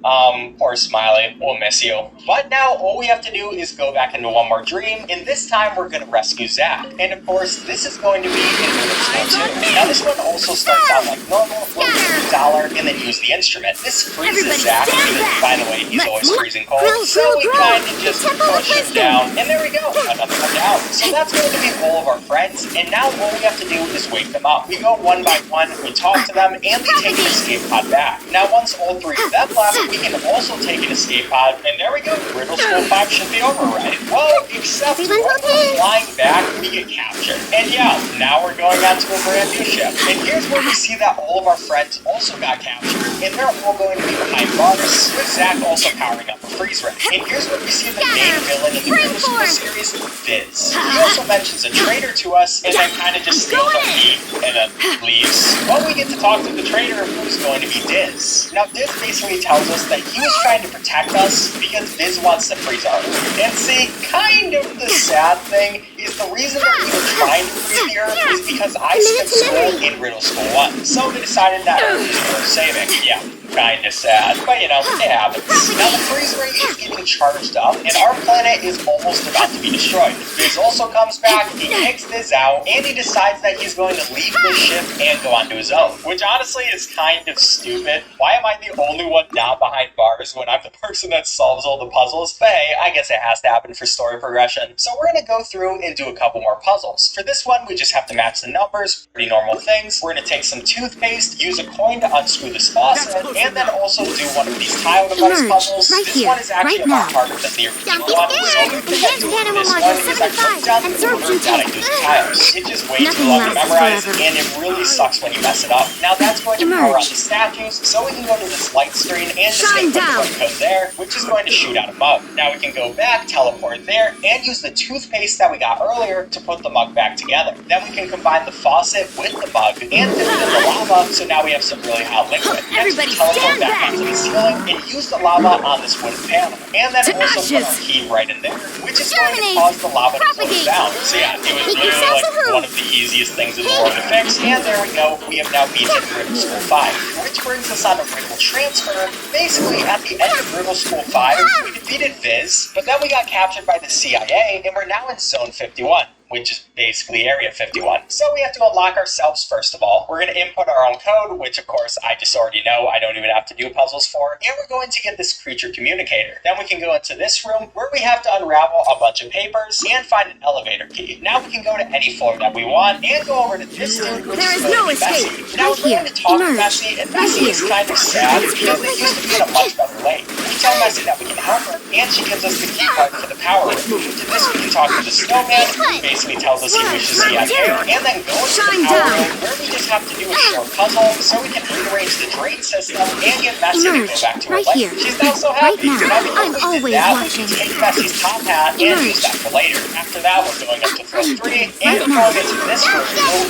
H: poor Smiley, we'll miss you. But now all we have to do is go back into one more dream, and this time we're gonna rescue Zach. And of course, this is going to be in Riddle School 2. Now this one also starts out like normal, we'll use the dollar, and then use the instrument. This freezes
G: Everybody
H: Zach,
G: stand
H: because,
G: back.
H: by the way, he's
G: Let's
H: always
G: look.
H: freezing cold.
B: Grow,
H: So we
B: grow,
H: kind
B: grow.
H: of just
B: The Temple of
H: push him
B: Wisdom.
H: down, and there we go, another one down. So that's going to be all of our friends, and now all we have to do is wake them up. We go one by one, we talk to them, and they take an escape pod back. Now once all three of them left, we can also take an escape pod, and there we go, Riddle School 5 should be over, right? Well, except when
B: Everyone's
H: we're
B: okay.
H: flying back, we get captured. And yeah, now we're going on to a brand new ship. And here's where we see that all of our friends also got captured, and they're all going to be behind bars, with Zach also powering up a freeze ray. And here's where we see the main villain in the Riddle School series, Viz. He also mentions a traitor to us, and then kind of just steals our meat, and then leaves. Well, we get to talk to the traitor, who's going to be Diz. Now, Diz basically tells us that he was trying to protect us because Viz wants to freeze our Earth. And see, kind of the sad thing is the reason that we were trying to freeze the Earth is because I skipped school in Riddle School 1. So we decided that Earth was worth saving. Yeah. Kinda sad, but you know, it happens. Now the freeze ray is getting charged up, and our planet is almost about to be destroyed. Viz also comes back, he kicks Viz out, and he decides that he's going to leave this ship and go onto his own. Which honestly is kind of stupid. Why am I the only one not behind bars when I'm the person that solves all the puzzles? But hey, I guess it has to happen for story progression. So we're gonna go through and do a couple more puzzles. For this one, we just have to match the numbers, pretty normal things. We're gonna take some toothpaste, use a coin to unscrew this faucet, and then also do one of these tile device puzzles.
B: Right
H: This
B: here,
H: one is actually
B: right
H: a lot
B: now.
H: harder than the original
B: Don't
H: one.
B: get
H: So
B: scared.
H: the thing I
B: Enhanced
H: do with
B: animal
H: this
B: module
H: one is I put
B: 75
H: down the
B: absorption
H: order that I
B: tank.
H: use tiles. It just way
B: Nothing
H: too long to
B: lasts
H: memorize,
B: forever.
H: and it really sucks when you mess it up. Now that's going to power up the statues, so we can go to this light screen and just
G: Shine
H: hit the
G: down.
H: code there, which is going to shoot out a mug. Now we can go back, teleport there, and use the toothpaste that we got earlier to put the mug back together. Then we can combine the faucet with the mug and dip it in the lava, so now we have some really hot liquid. Next,
G: Everybody
H: we teleport
G: stand
H: back
G: back.
H: onto the ceiling and use the lava on this wooden panel. And then
G: To
H: also put our
G: ashes.
H: key right in there, which is going to
B: Germinate.
H: cause the lava to close
B: Propagate.
H: down. So yeah, it was
B: Make
H: literally
B: yourselves
H: like
B: a home.
H: one of the easiest things in the world to fix. And there we go, we have now beaten Riddle School 5. Which brings us on to Riddle Transfer. Basically, at the end of Riddle School 5, we defeated Viz, but then we got captured by the CIA, and we're now in Zone 51. Which is basically Area 51. So we have to unlock ourselves first of all. We're going to input our own code, which of course I just already know. I don't even have to do puzzles for. And we're going to get this creature communicator. Then we can go into this room where we have to unravel a bunch of papers and find an elevator key. Now we can go to any floor that we want and go over to this dude, which
G: There
H: is
G: is
H: going
G: no
H: to be Bessie.
G: escape.
H: Now
B: Right
H: we're
B: here.
H: going to talk to
B: Emerge.
H: Bessie, and
B: Right
H: Bessie is
B: here.
H: kind of sad because they used to be in a much better lane. We tell Bessie that we can help her, and she gives us the key card for the power room. To this we can talk to the snowman, who basically tells us he wishes he had hair, and then go into
G: Shine
H: the power
G: down.
H: room where we just have to do a short puzzle so we can rearrange the drain system and get Bessie to go
B: Emerge.
H: back to her
B: Right
H: lane.
B: here.
H: She's now so
B: Right
H: happy.
B: now.
H: because
B: I'm
H: we did
B: always
H: that,
B: watching.
H: we can take Bessie's top hat and
B: Emerge.
H: use that for later. After that, we're going up to floor 3, and
B: Right
H: before
B: now.
H: we get to this room,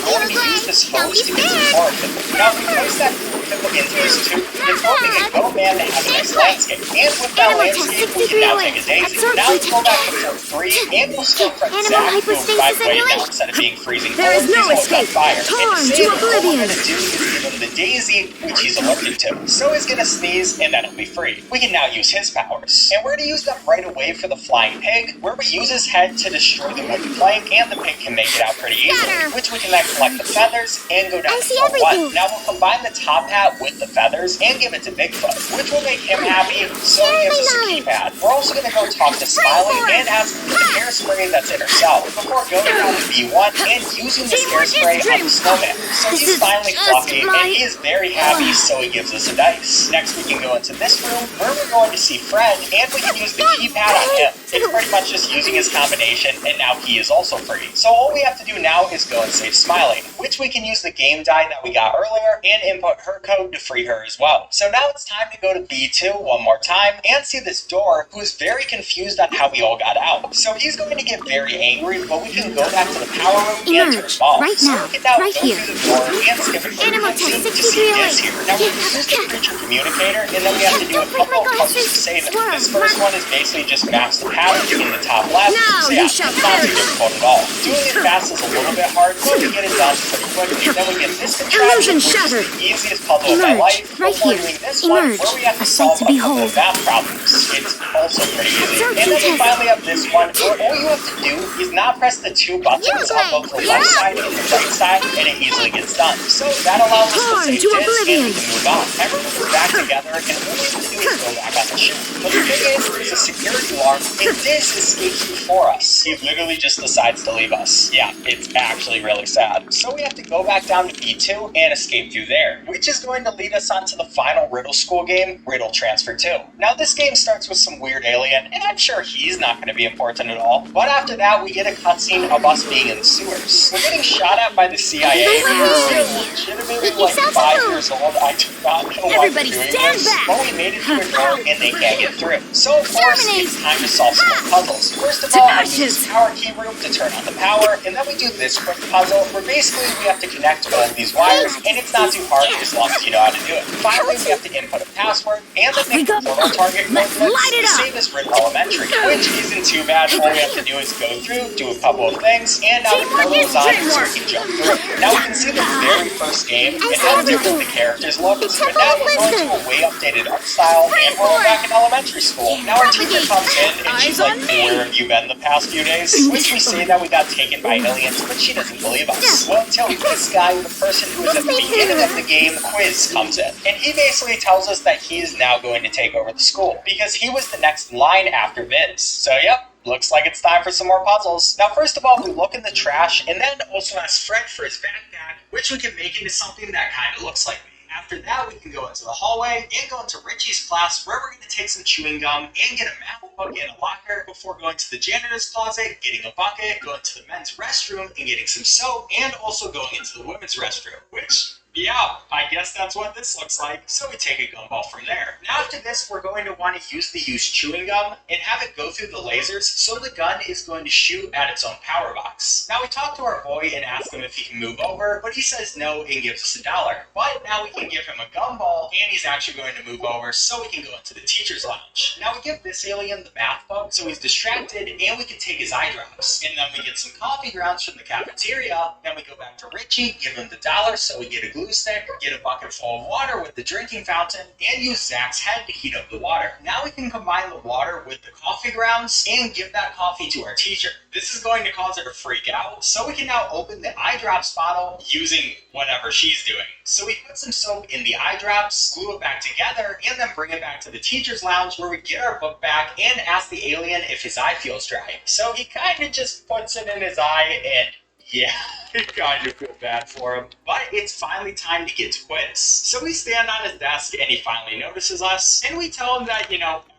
H: we're going to use this hose to get some chlorophyll. Now, if we place that chlorophyll into this tube, it's hoping a go man to have a nice landscape. And with that
B: Animal test
H: landscape, we can now take a daisy. Now let's go back to floor 3, and we'll still friend
B: Animal
H: Zach, who,
B: hypostasis
H: by the way, now
B: simulation.
H: instead of being freezing
G: There
H: cold,
G: is no
H: he's almost on
G: escape.
H: fire.
G: Torn
H: And
G: to
H: to save him, all we're
G: oblivion.
H: going to do is give him the daisy, which he's allergic to. So he's going to sneeze, and then he'll be free. We can now use his powers. And we're going to use them right away for the flying pig, where we use his head to destroy the wooden plank, and the pig can make it out pretty easily, which we can then collect the feathers and go down
B: I
H: to
B: see
H: floor 1.
B: everything.
H: Now we'll combine the top hat with the feathers and give it to Bigfoot, which will make him happy, so he gives us a keypad. We're also going to go talk to Smiley and ask him for the hairspray that's in her cell, before going down to B1 and using this hairspray on the snowman. So
B: This
H: he's
B: is
H: finally
B: just
H: fluffy,
B: my-
H: and he is very happy, so he gives us a dice. Next we can go into this room, where we're going to see Fred, and we can use the keypad on him. It's pretty much just using his combination, and now he is also free. So all we have to do now is go and save Smiley. which we can use the game die that we got earlier and input her code to free her as well. So now it's time to go to B2 one more time and see this door, who is very confused on how we all got out. So he's going to get very angry, but we can go back to the power room and turn it off.
B: Right
H: So
B: now.
H: we can now
B: Right
H: go
B: here.
H: through the door and skip it
B: Animal
H: to see
B: test
H: it is
B: 6308.
H: here. Now we use the creature communicator, and then we have to do a couple of puzzles to save it. This first one is basically just match the pattern in the top left.
G: Now
H: So
G: you
H: yeah,
G: shall
H: it's not too
G: perish.
H: difficult at all. Doing it fast is a little bit hard, but we get it done pretty quickly. Then we get this
G: Illusion
H: contraption, which is
G: shattered.
H: the easiest puzzle of my
B: Emerge.
H: life.
B: Right
H: Before
B: here.
H: doing this one,
B: Emerge.
H: where we have to
B: A sight
H: solve
B: to
H: a couple
B: behold.
H: of math problems. It's also pretty easy.
B: Search
H: And then we
B: and
H: finally have this one, where all you have to do is not press the two buttons on both the left side and the right side, and it easily gets done. So that allows us to
G: Torn
H: save
G: to
H: this, and
G: oblivion.
H: we can move on. Everyone is back together, and all we have to do is go back on the ship. But the thing is, there's a security alarm, and this escapes before us. He literally just decides to leave us. Yeah, it's actually really sad. So we have to go back down to B2 and escape through there, which is going to lead us onto the final Riddle School game, Riddle Transfer 2. Now this game starts with some weird alien, and I'm sure he's not going to be important at all. But after that, we get a cutscene of us being in the sewers. We're getting shot at by the CIA. We're legitimately like 5 years old. I do not know why we're
G: Everybody
H: doing
G: stand
H: this.
G: back.
H: But we made it through a door, and they can't get through. So of course, it's time to solve some more puzzles. First of all, I use the power key room to turn on the power, and then we do this quick puzzle where basically we have to connect all of these wires, and it's not too hard as long as you know how to do it. Finally, we have to input a password, and then
G: we go.
H: our target
G: Let's light it
H: to
G: up.
H: save this Riddle Elementary, which isn't too bad. All we have to do is go through, do a couple of things, and now the portal is on, so we can jump through. Now we can see the very first game and how different the characters look, but now we're going to a way updated art style, and we're back in elementary school. Now our teacher comes in, and she's like, "Where have you been the past few days?" Which we say that we got taken by aliens, but she doesn't believe us. Well, until this guy, the person who was at the beginning of the game, Quiz, comes in, and he basically tells us that he is now going to take over the school because he was the next line after Viz. So yep. Looks like it's time for some more puzzles. Now, first of all, we look in the trash and then also ask Fred for his backpack, which we can make into something that kind of looks like me. After that, we can go into the hallway and go into Richie's class, where we're going to take some chewing gum and get a math book and a locker before going to the janitor's closet, getting a bucket, going to the men's restroom and getting some soap, and also going into the women's restroom, which... yeah, I guess that's what this looks like. So we take a gumball from there. Now after this, we're going to want to use the used chewing gum and have it go through the lasers, so the gun is going to shoot at its own power box. Now we talk to our boy and ask him if he can move over, but he says no and gives us $1. But now we can give him a gumball, and he's actually going to move over so we can go into the teacher's lounge. Now we give this alien the math book, so he's distracted, and we can take his eye drops. And then we get some coffee grounds from the cafeteria. Then we go back to Richie, give him the $1, so we get a glue stick, get a bucket full of water with the drinking fountain, and use Zach's head to heat up the water. Now we can combine the water with the coffee grounds and give that coffee to our teacher. This is going to cause her to freak out, so we can now open the eye drops bottle using whatever she's doing. So we put some soap in the eye drops, glue it back together, and then bring it back to the teacher's lounge where we get our book back and ask the alien if his eye feels dry. So he kind of just puts it in his eye and yeah, I kind of feel bad for him. But it's finally time to get to Quiz. So we stand on his desk and he finally notices us. And we tell him that,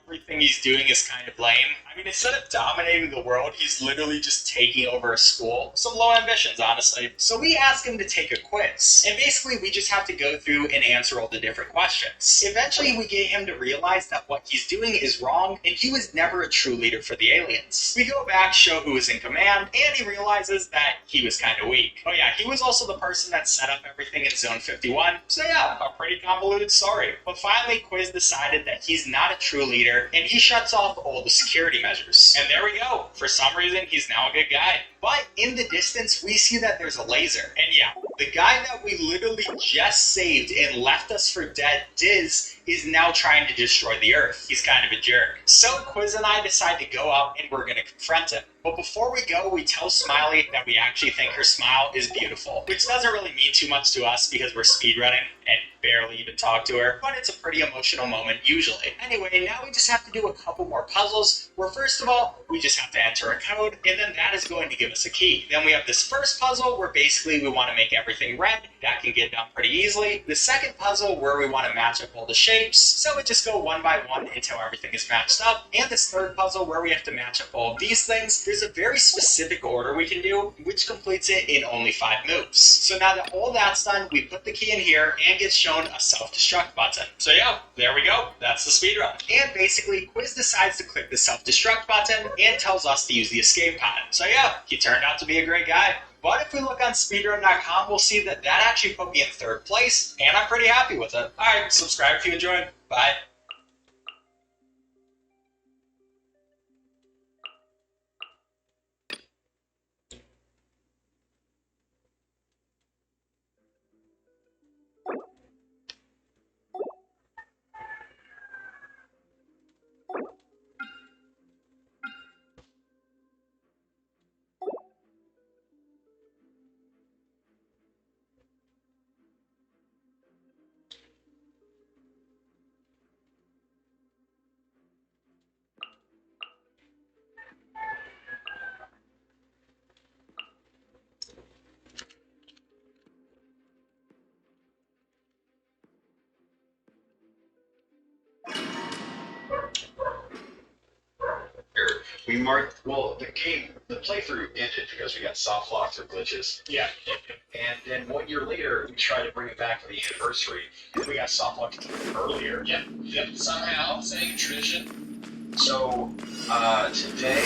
H: everything he's doing is kind of lame. I mean, instead of dominating the world, he's literally just taking over a school. Some low ambitions, honestly. So we ask him to take a quiz. And basically, we just have to go through and answer all the different questions. Eventually, we get him to realize that what he's doing is wrong, and he was never a true leader for the aliens. We go back, show who is in command, and he realizes that he was kind of weak. Oh yeah, he was also the person that set up everything in Zone 51. So yeah, a pretty convoluted story. But finally, Quiz decided that he's not a true leader, and he shuts off all the security measures. And there we go. For some reason, he's now a good guy. But in the distance, we see that there's a laser. And yeah, the guy that we literally just saved and left us for dead, Diz, is now trying to destroy the Earth. He's kind of a jerk. So Quiz and I decide to go up and we're going to confront him. But before we go, we tell Smiley that we actually think her smile is beautiful, which doesn't really mean too much to us because we're speedrunning and barely even talk to her, but it's a pretty emotional moment usually. Anyway, now we just have to do a couple more puzzles where first of all, we just have to enter a code, and then that is going to give us a key. Then we have this first puzzle where basically we want to make everything red, that can get done pretty easily. The second puzzle where we want to match up all the shapes, so we just go one by one until everything is matched up. And this third puzzle where we have to match up all of these things, there's a very specific order we can do, which completes it in only 5 moves. So now that all that's done, we put the key in here and get shown a self-destruct button. So yeah, there we go. That's the speedrun. And basically, Quiz decides to click the self-destruct button and tells us to use the escape pod. So yeah, he turned out to be a great guy. But if we look on speedrun.com, we'll see that actually put me in 3rd place, and I'm pretty happy with it. Alright, subscribe if you enjoyed. Bye.
I: We marked, well, the playthrough ended because we got soft locks or glitches.
H: Yeah.
I: And then 1 year later, we tried to bring it back for the anniversary, and we got soft locked earlier.
H: Yep. Somehow, saying tradition.
I: So, today,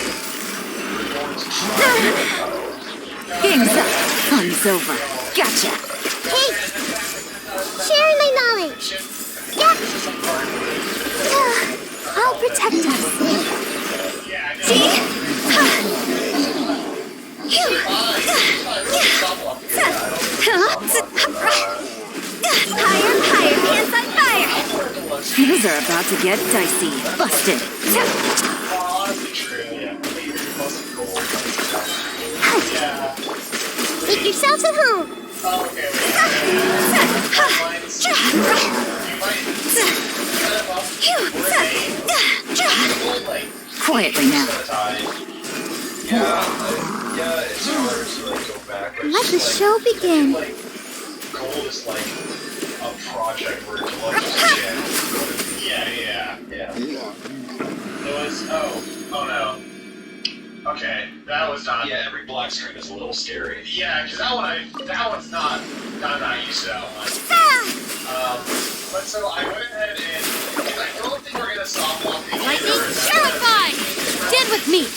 I: we're going to try
G: Game's up. Fun's over. Gotcha.
B: Hey! Sharing my knowledge! Yeah! I'll protect us. See? Higher, higher, hands on fire!
G: Things are about to get dicey. Busted.
B: Make yourselves at home!
G: Quietly now.
I: Yeah, it's hard to like go back.
B: Let the show begin.
I: Gold is like a project where it's like Yeah.
H: It was, oh no. Okay, that was not.
I: Yeah, every black screen is a little scary.
H: Yeah, because that one's not, I'm not used to that one. But so I went ahead and, because I don't think we're going to soft lock the
G: Lightning terrified! Dead with me!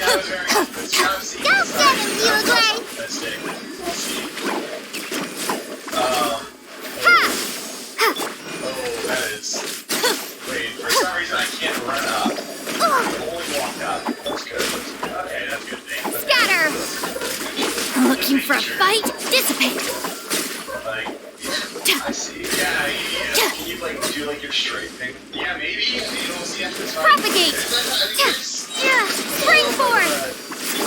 H: That was very good.
B: Don't get him, you agree?
H: Mistake. We'll see. Oh, that is. Wait, for some reason I can't run up. I only walk up. That's good. Okay, that's a good thing.
G: Scatter! Looking for a fight? Dissipate!
H: Like,
I: I see. Yeah. Can you like do like your straight thing?
H: Yeah, maybe. You'll see after this fight.
G: Propagate!
B: Springboard!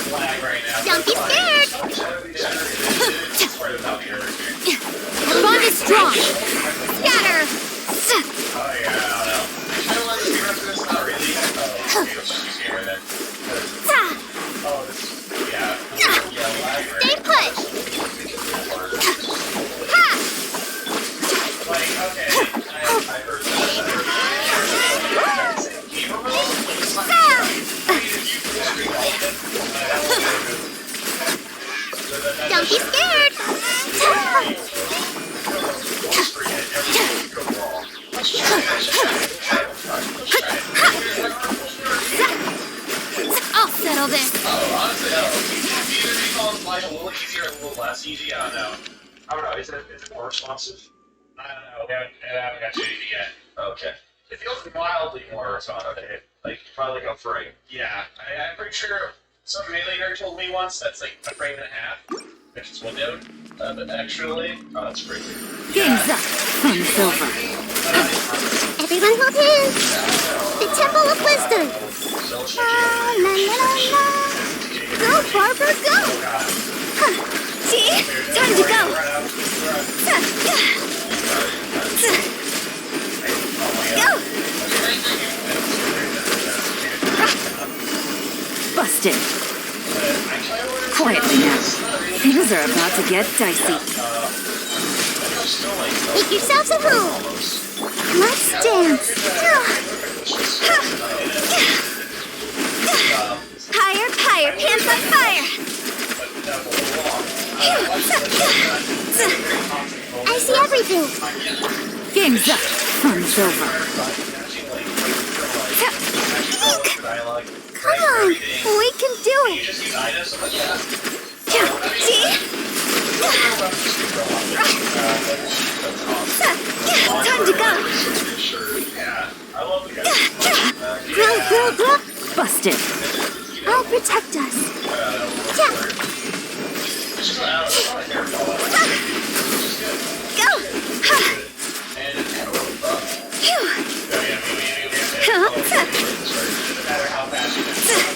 H: Flag right now.
B: Don't be scared!
H: It's part about the hurricane.
G: Our bond is strong!
B: Scatter!
H: Oh yeah, I don't know. I don't want to speed up this, not really. Oh, okay, let's just use game right then. Oh, this, yeah. Yeah, lag right.
B: Stay put!
H: Like, okay, I heard that. Game remote? It's not
B: Don't be scared!
G: I'll settle this!
H: Honestly, either make all this life a little easier or a little less easy, I don't know.
I: I don't know. Is it more responsive?
H: I don't know. We haven't got to anything yet.
I: Okay.
H: It feels wildly more responsive.
I: Okay. Like probably like a frame.
H: Yeah, I'm pretty sure some melee nerd told me once that's like a frame and a half, which is windowed, but actually,
I: Oh, that's crazy.
G: Game's up. Fun's over.
B: Everyone hold hands! The Temple of Wisdom! La la la la! Go, Barbara, go! See? Time to go!
G: Busted. Quietly now. Things are about to get dicey.
B: Make yourselves at home. Let's dance. Higher, higher, pants on fire. I see everything.
G: Game's up. Fun's over.
B: Come on, we can do it. See? Time to go. Grow.
G: Busted.
B: I'll protect us. Go.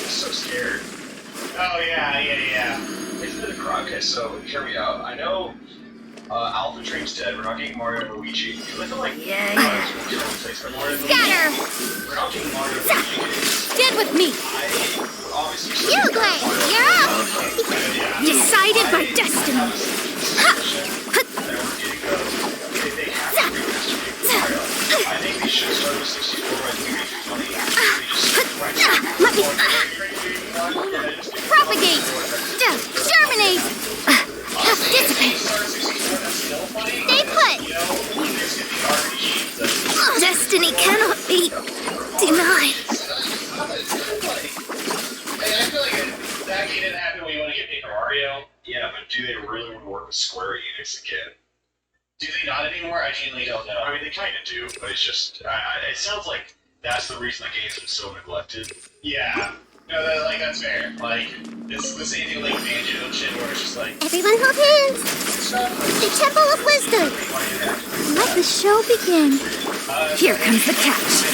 I: So scared. Oh, yeah. Okay, so hear me out. I know Alpha Train's dead. We're not getting Mario and Luigi. I feel like
B: Scatter.
I: We're not getting Mario and Luigi.
G: Dead with me.
B: Uglay, you're up.
G: Decided by destiny.
I: I think they should start with 64 by 320.
B: Let me propagate. Germinate. Dissipate. Stay put. Destiny cannot be denied.
I: I feel like that game didn't happen when you want to get Paper Mario. Yeah, but do they really want to work with Square Enix again? Do they not anymore? I genuinely don't know. I mean, they kind of do, but it's just... it sounds like that's the reason the game's been so neglected. Yeah. No, that's fair. Like, it's the same thing with, like, Banjo and shit, where it's just like...
B: Everyone hold hands. The Temple of Wisdom. Let the show begin.
G: Here comes the catch.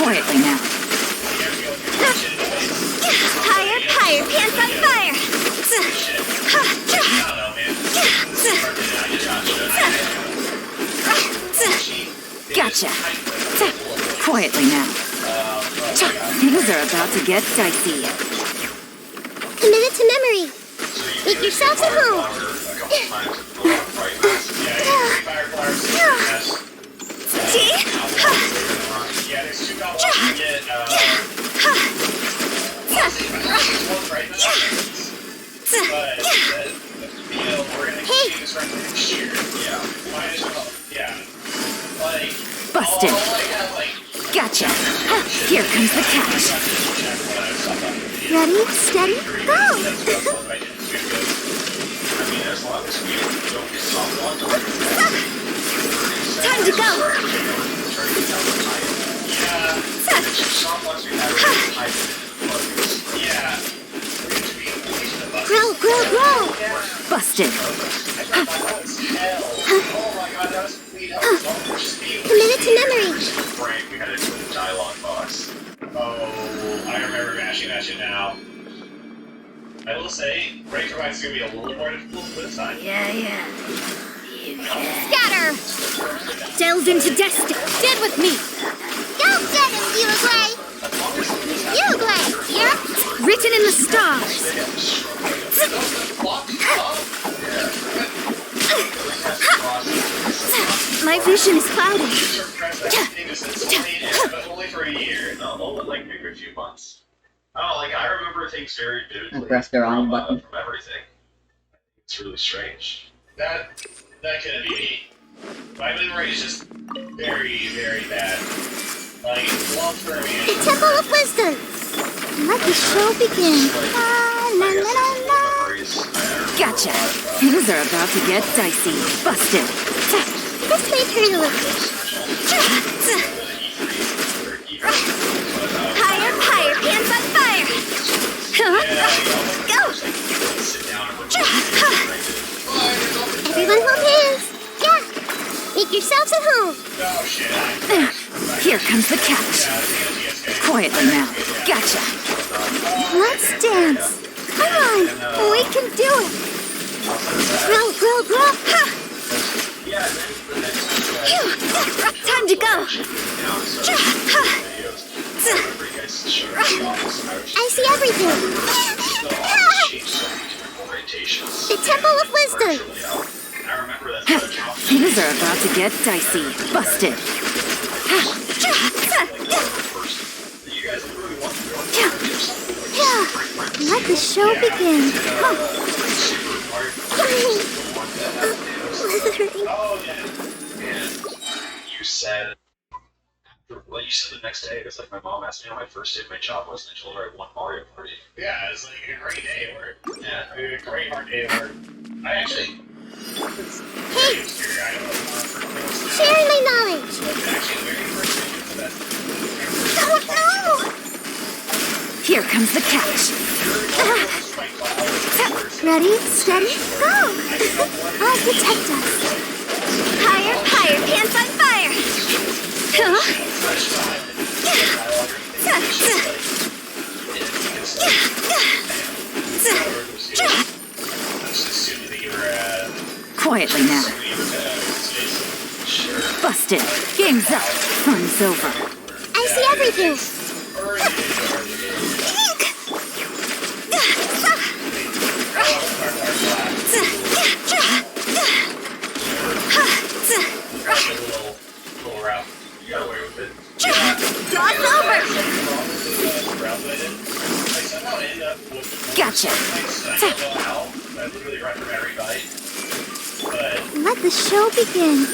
G: Quietly now.
B: Higher, pants on fire.
G: Gotcha. Quietly now. Things are about to get dicey.
B: Commit it to memory. Make yourselves at home. See?
I: Yeah, there's two goblins to get,
G: Busted. Gotcha. Here comes the catch.
B: Ready, steady, go! Time to go! Grow!
G: Busted.
B: Commit it to memory.
I: Frank, we had a dialogue box. Oh, I remember mashing that shit now. I will say, Break Revive's gonna be a little more difficult this time.
B: Scatter!
G: Delved into destiny. Dead with me.
B: Go get him, Uglay! Uglay, you're up.
G: Written in the stars.
B: My vision is clouded.
I: But only for a year. No, like maybe a few months. Oh, like I remember things very vividly.
A: Press the wrong button.
I: From everything. It's really strange. That couldn't be me. My memory is just very, very bad. Like long term.
B: The Temple of Wisdom. Let the show begin. La la la la.
G: Gotcha. Things are about to get dicey. Busted.
B: This may hurt a little. Higher, pants on fire. Go. Everyone hold hands. Yeah. Make yourselves at home.
G: Here comes the catch. Quietly now. Gotcha.
B: Let's dance. Come on, we can do it. Grow. Ha. Time to go. I see everything.
I: limitations.
B: The Temple of Wisdom.
I: Really help. And I remember that
G: Things are about to get dicey. Busted.
I: you guys really want to
B: Yeah, let the show begin.
I: Oh, yeah. And you said, well, you said the next day, it's like my mom asked me how my first day of my job was, and I told her I won Mario Party. Yeah, it was like a great day at work. Yeah, a great hard day at work. I actually...
B: Hey, sharing my knowledge. Oh no!
G: Here comes the catch.
B: Ready, steady, go! I'll protect us. Higher, higher, pants on fire!
G: Quietly now. Busted. Game's up. Fun's over.
B: I see everything.
I: Little route. You got away with it.
B: Draw's over.
I: I somehow end up with
G: Gotcha.
I: I don't know how. I literally run from everybody. But
B: Let the show begin.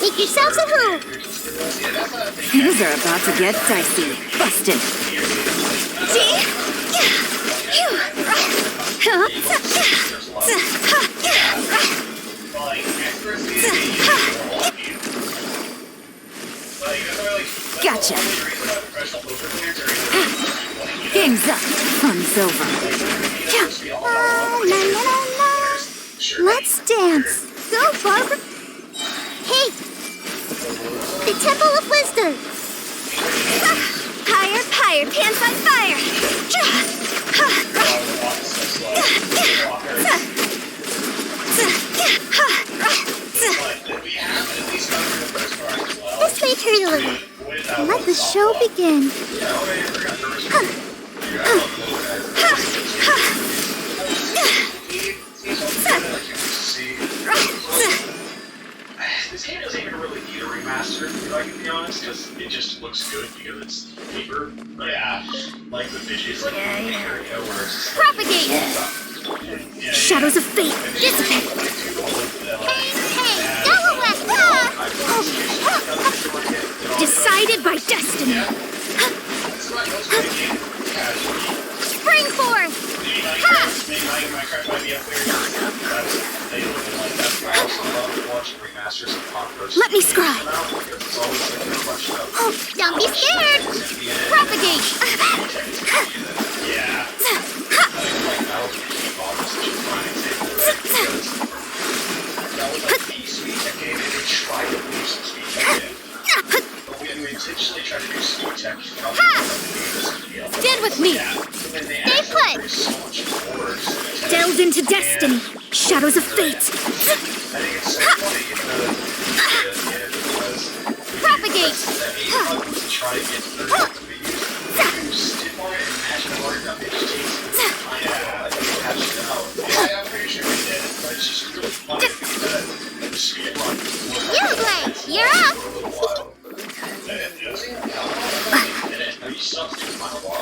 B: Make yourselves at home.
G: Things are about to get dicey. Busted. Gotcha. Game's up. Fun's over.
B: La, la, la, la. Let's dance. Go, Barbara. Hey, the Temple of Wisdom. Higher, higher, pants on fire. This way, Turtle. Let the show begin.
I: This game doesn't even really need a remaster, if I can be honest, because it just looks good because it's paper. But yeah, like the visuals, like area where it's just
B: Propagate. Shadows of fate. Dissipate. Hey, go away. Decided by destiny. Spring forth. Let me scribe. Oh, don't be scared. Propagate.
G: Stand with me.
B: Stay put.
G: Delve into destiny. Shadows of fate.
B: Propagate. You play. You're up.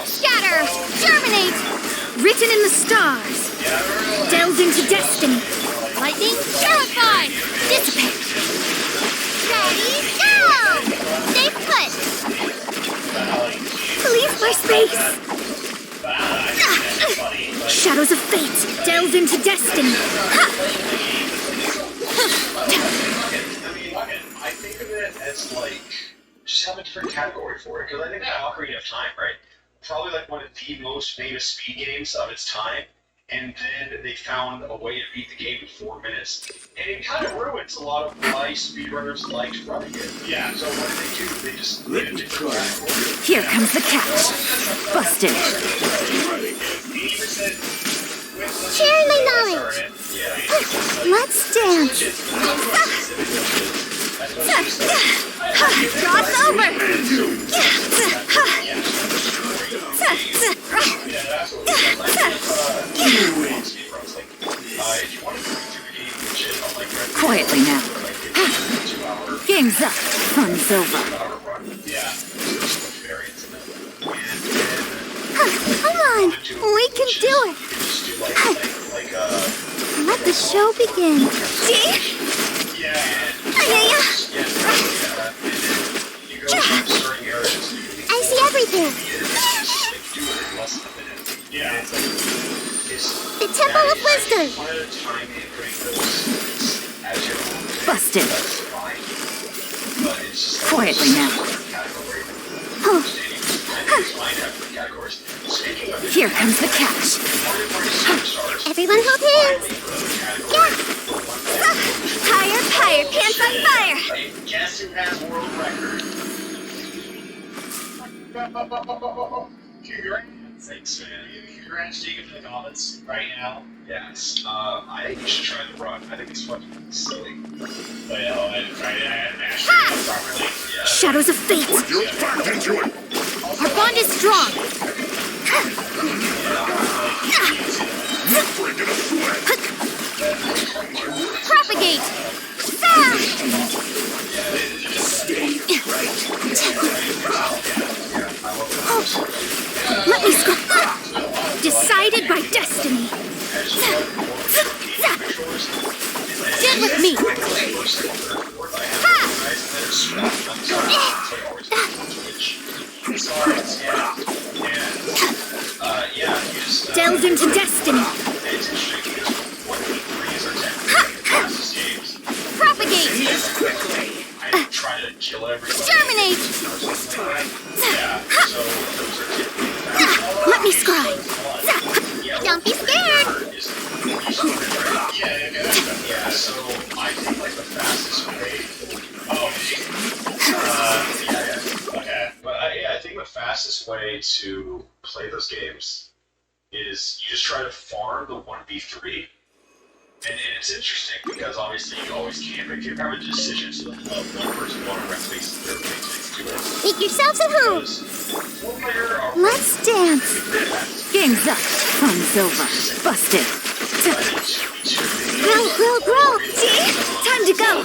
B: Scatter. Germinate.
G: Written in the stars. Delve into destiny.
B: Lightning. Purify.
G: Dissipate.
B: Ready, go. Stay put.
G: Leave my space. Shadows of fate. Delve into destiny.
I: I think of it as like just have a different category for it because I think that Ocarina of Time, right? Probably like one of the most famous speed games of its time, and then they found a way to beat the game in 4 minutes, and it kind of ruins a lot of why speedrunners liked running it. Yeah. So what did they do? They just made a different category.
G: Here comes the catch. Busted.
B: Sharing my knowledge. Let's dance. Cross over.
G: over.
I: Yeah. Variants in them.
B: Come on, we can do it. Let the show begin. See? I see everything. The Temple of Wisdom.
G: Busted. Quietly now. Here comes the catch.
B: Everyone hold hands. Yeah. Higher, higher, pants on fire.
I: Guess who has world record? Congrats. Thanks, man. Congrats, Jacob, in the comments right now. Yes. I think you should try the run. I think it's fucking silly. But I mashed it properly. Yeah.
G: Shadows of fate.
D: You're back into it.
G: Our bond is strong.
D: Breaking a sweat.
G: Propagate. Let me score. Decided by destiny. Stand with me. Delved into destiny. Propagate. Exterminate. Let me scry.
B: Don't be scared.
I: Yeah, so I think like the fastest way. Okay. But I think the fastest way to play those games is you just try to farm the 1v3. And it's interesting because obviously you always can make your kind of decisions to one person, one rest makes their makes two it.
B: Make yourselves at home. Let's dance.
G: Game's up. Fun's over. Busted.
B: Grow, grow, grow. See?
G: Time to go.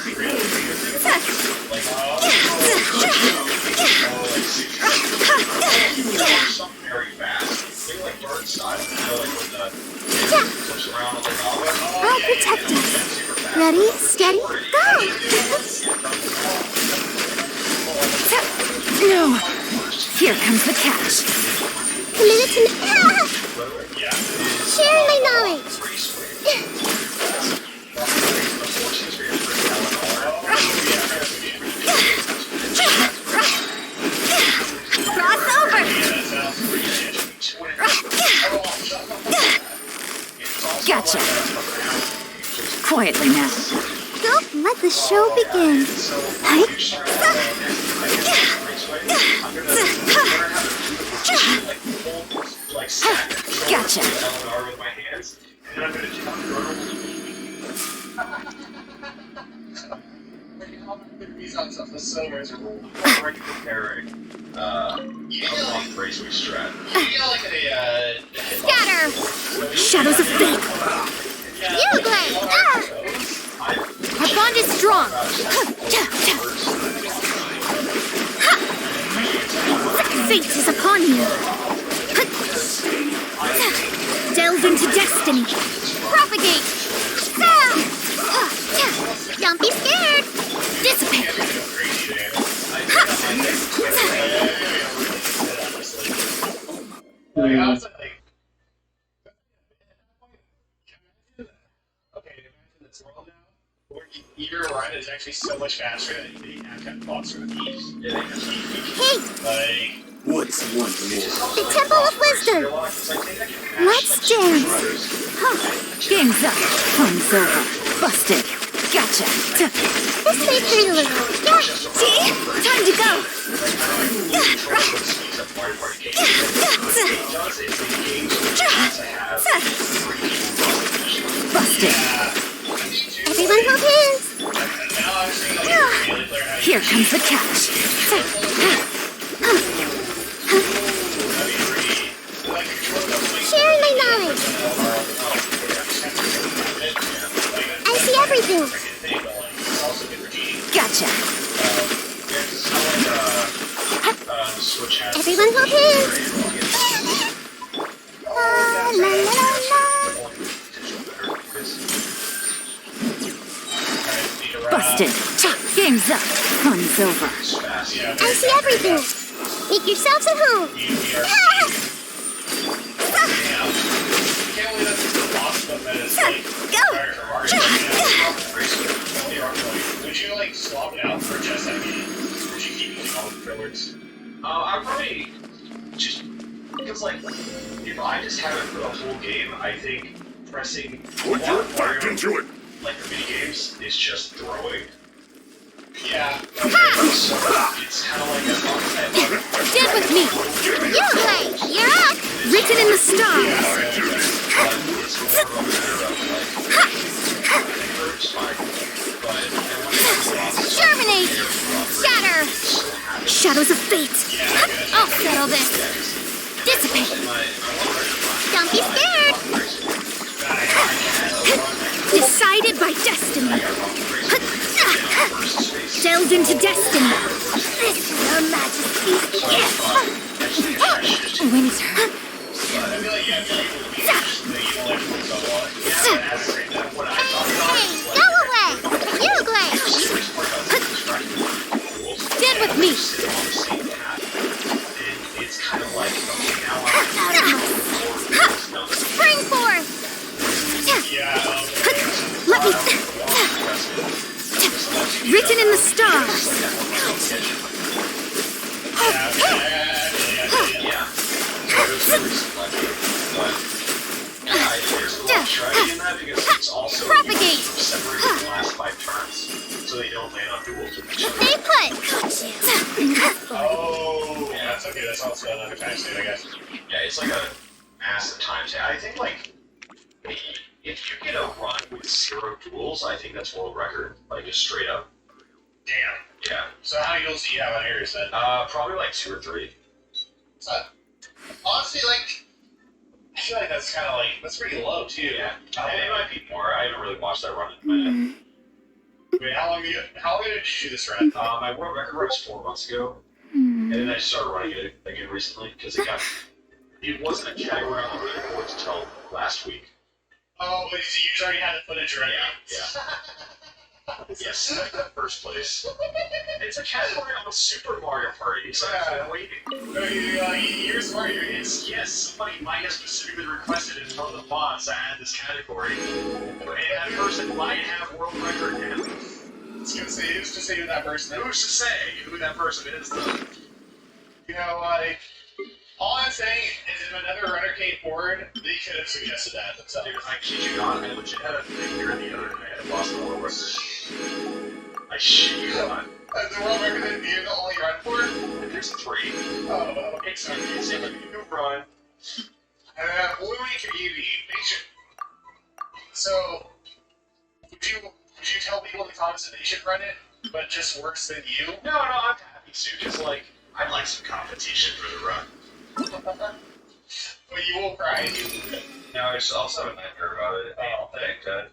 I: Very fast. They like bird style, you know, like when the flips around on the lava.
B: I'll protect us. Ready, steady, go.
G: No. Here comes the catch.
B: Committed to sharing my knowledge.
G: Cross over. Gotcha. Quietly now.
B: Go, let the show begin.
G: Gotcha.
B: Scatter.
G: Shadows of fate.
B: You play.
G: Our bond is strong. Fate is upon you. Delve into destiny. Propagate.
B: Don't be scared.
G: Dissipate.
I: Your run is actually so much faster than the Cat blocks or the bees.
B: Hey,
I: Like,
D: What's one more?
B: the Temple of Wisdom. Let's dance.
G: Game's up. Fun's over. Busted. Gotcha.
B: This may hurt a little. Yeah, see?
G: Time to go. Busted.
B: Everyone hold hands.
G: Here comes the catch.
B: Sharing my knowledge. I see everything.
G: Gotcha.
B: Everyone hop in. La la la la.
G: Busted. Game's up. Fun's over.
B: I see everything. Make yourselves at home.
I: Would you like swap it out for just would you keep using all the controllers?
E: I probably just because like if I just have it for the whole game, I think pressing
D: Put your back into it.
E: like the mini games is just throwing.
I: Yeah.
E: It's kind of like as long as I
G: Stand with me.
B: You play. You're up.
G: Written in the stars.
E: it's more of a matter of like it's fine, but I want to
B: Germinate. Shatter.
G: Shadows of fate.
B: I'll settle this.
G: Dissipate.
B: Don't be scared.
G: Decided by destiny. Delved into destiny.
B: This is your majesty's gift.
G: Winter.
I: I feel like
B: Hey, go away. You play.
G: Stand with me.
E: it's kind of like okay, now
B: Spring forth.
G: Let me. Written in the stars.
E: it's also
B: Propagate.
E: separated the last 5 turns, so they don't land on duels with each other.
B: Stay put.
I: Oh, yeah, that's okay. That's also another time save, I guess.
E: Yeah, it's like a massive time save. I think like if you get a run with 0 duels, I think that's world record. Like just straight up.
I: Damn.
E: Yeah.
I: So how many duels do you have on yours then?
E: Probably like 2 or 3.
I: So, honestly, like, I feel like that's kind of like, that's pretty low too.
E: Yeah. And it might be more. I haven't really watched that run in a minute.
I: Wait, how long did you do this run?
E: My world record run was 4 months ago, and then I started running it again recently because it wasn't a category on the leaderboard until last week.
I: Oh, but you already had the footage ready.
E: Yeah. Yes, first place. It's a category on Super Mario Party, so I'm waiting.
I: You're smart.
E: Yes, somebody might have specifically requested it from the boss to add this category, and that person might have world record now.
I: Who's to say who that person is?
E: Who's to say who that person is, though?
I: You know, like, all I'm saying is if another runner came forward, they could have suggested that themselves.
E: Dude, I kid you not, I legit had a figure the other day and lost the world record. I shit you not.
I: The world record that you're the only run for?
E: There's 3.
I: Oh, okay, so
E: It's like a new run.
I: Bluey Community. So, would you tell people in the comments that they should run it, but just worse than you?
E: No, I'm happy to, because, like, I'd like some competition for the run.
I: But you will cry.
E: No, I just also have a nightmare about it. Oh, thank God.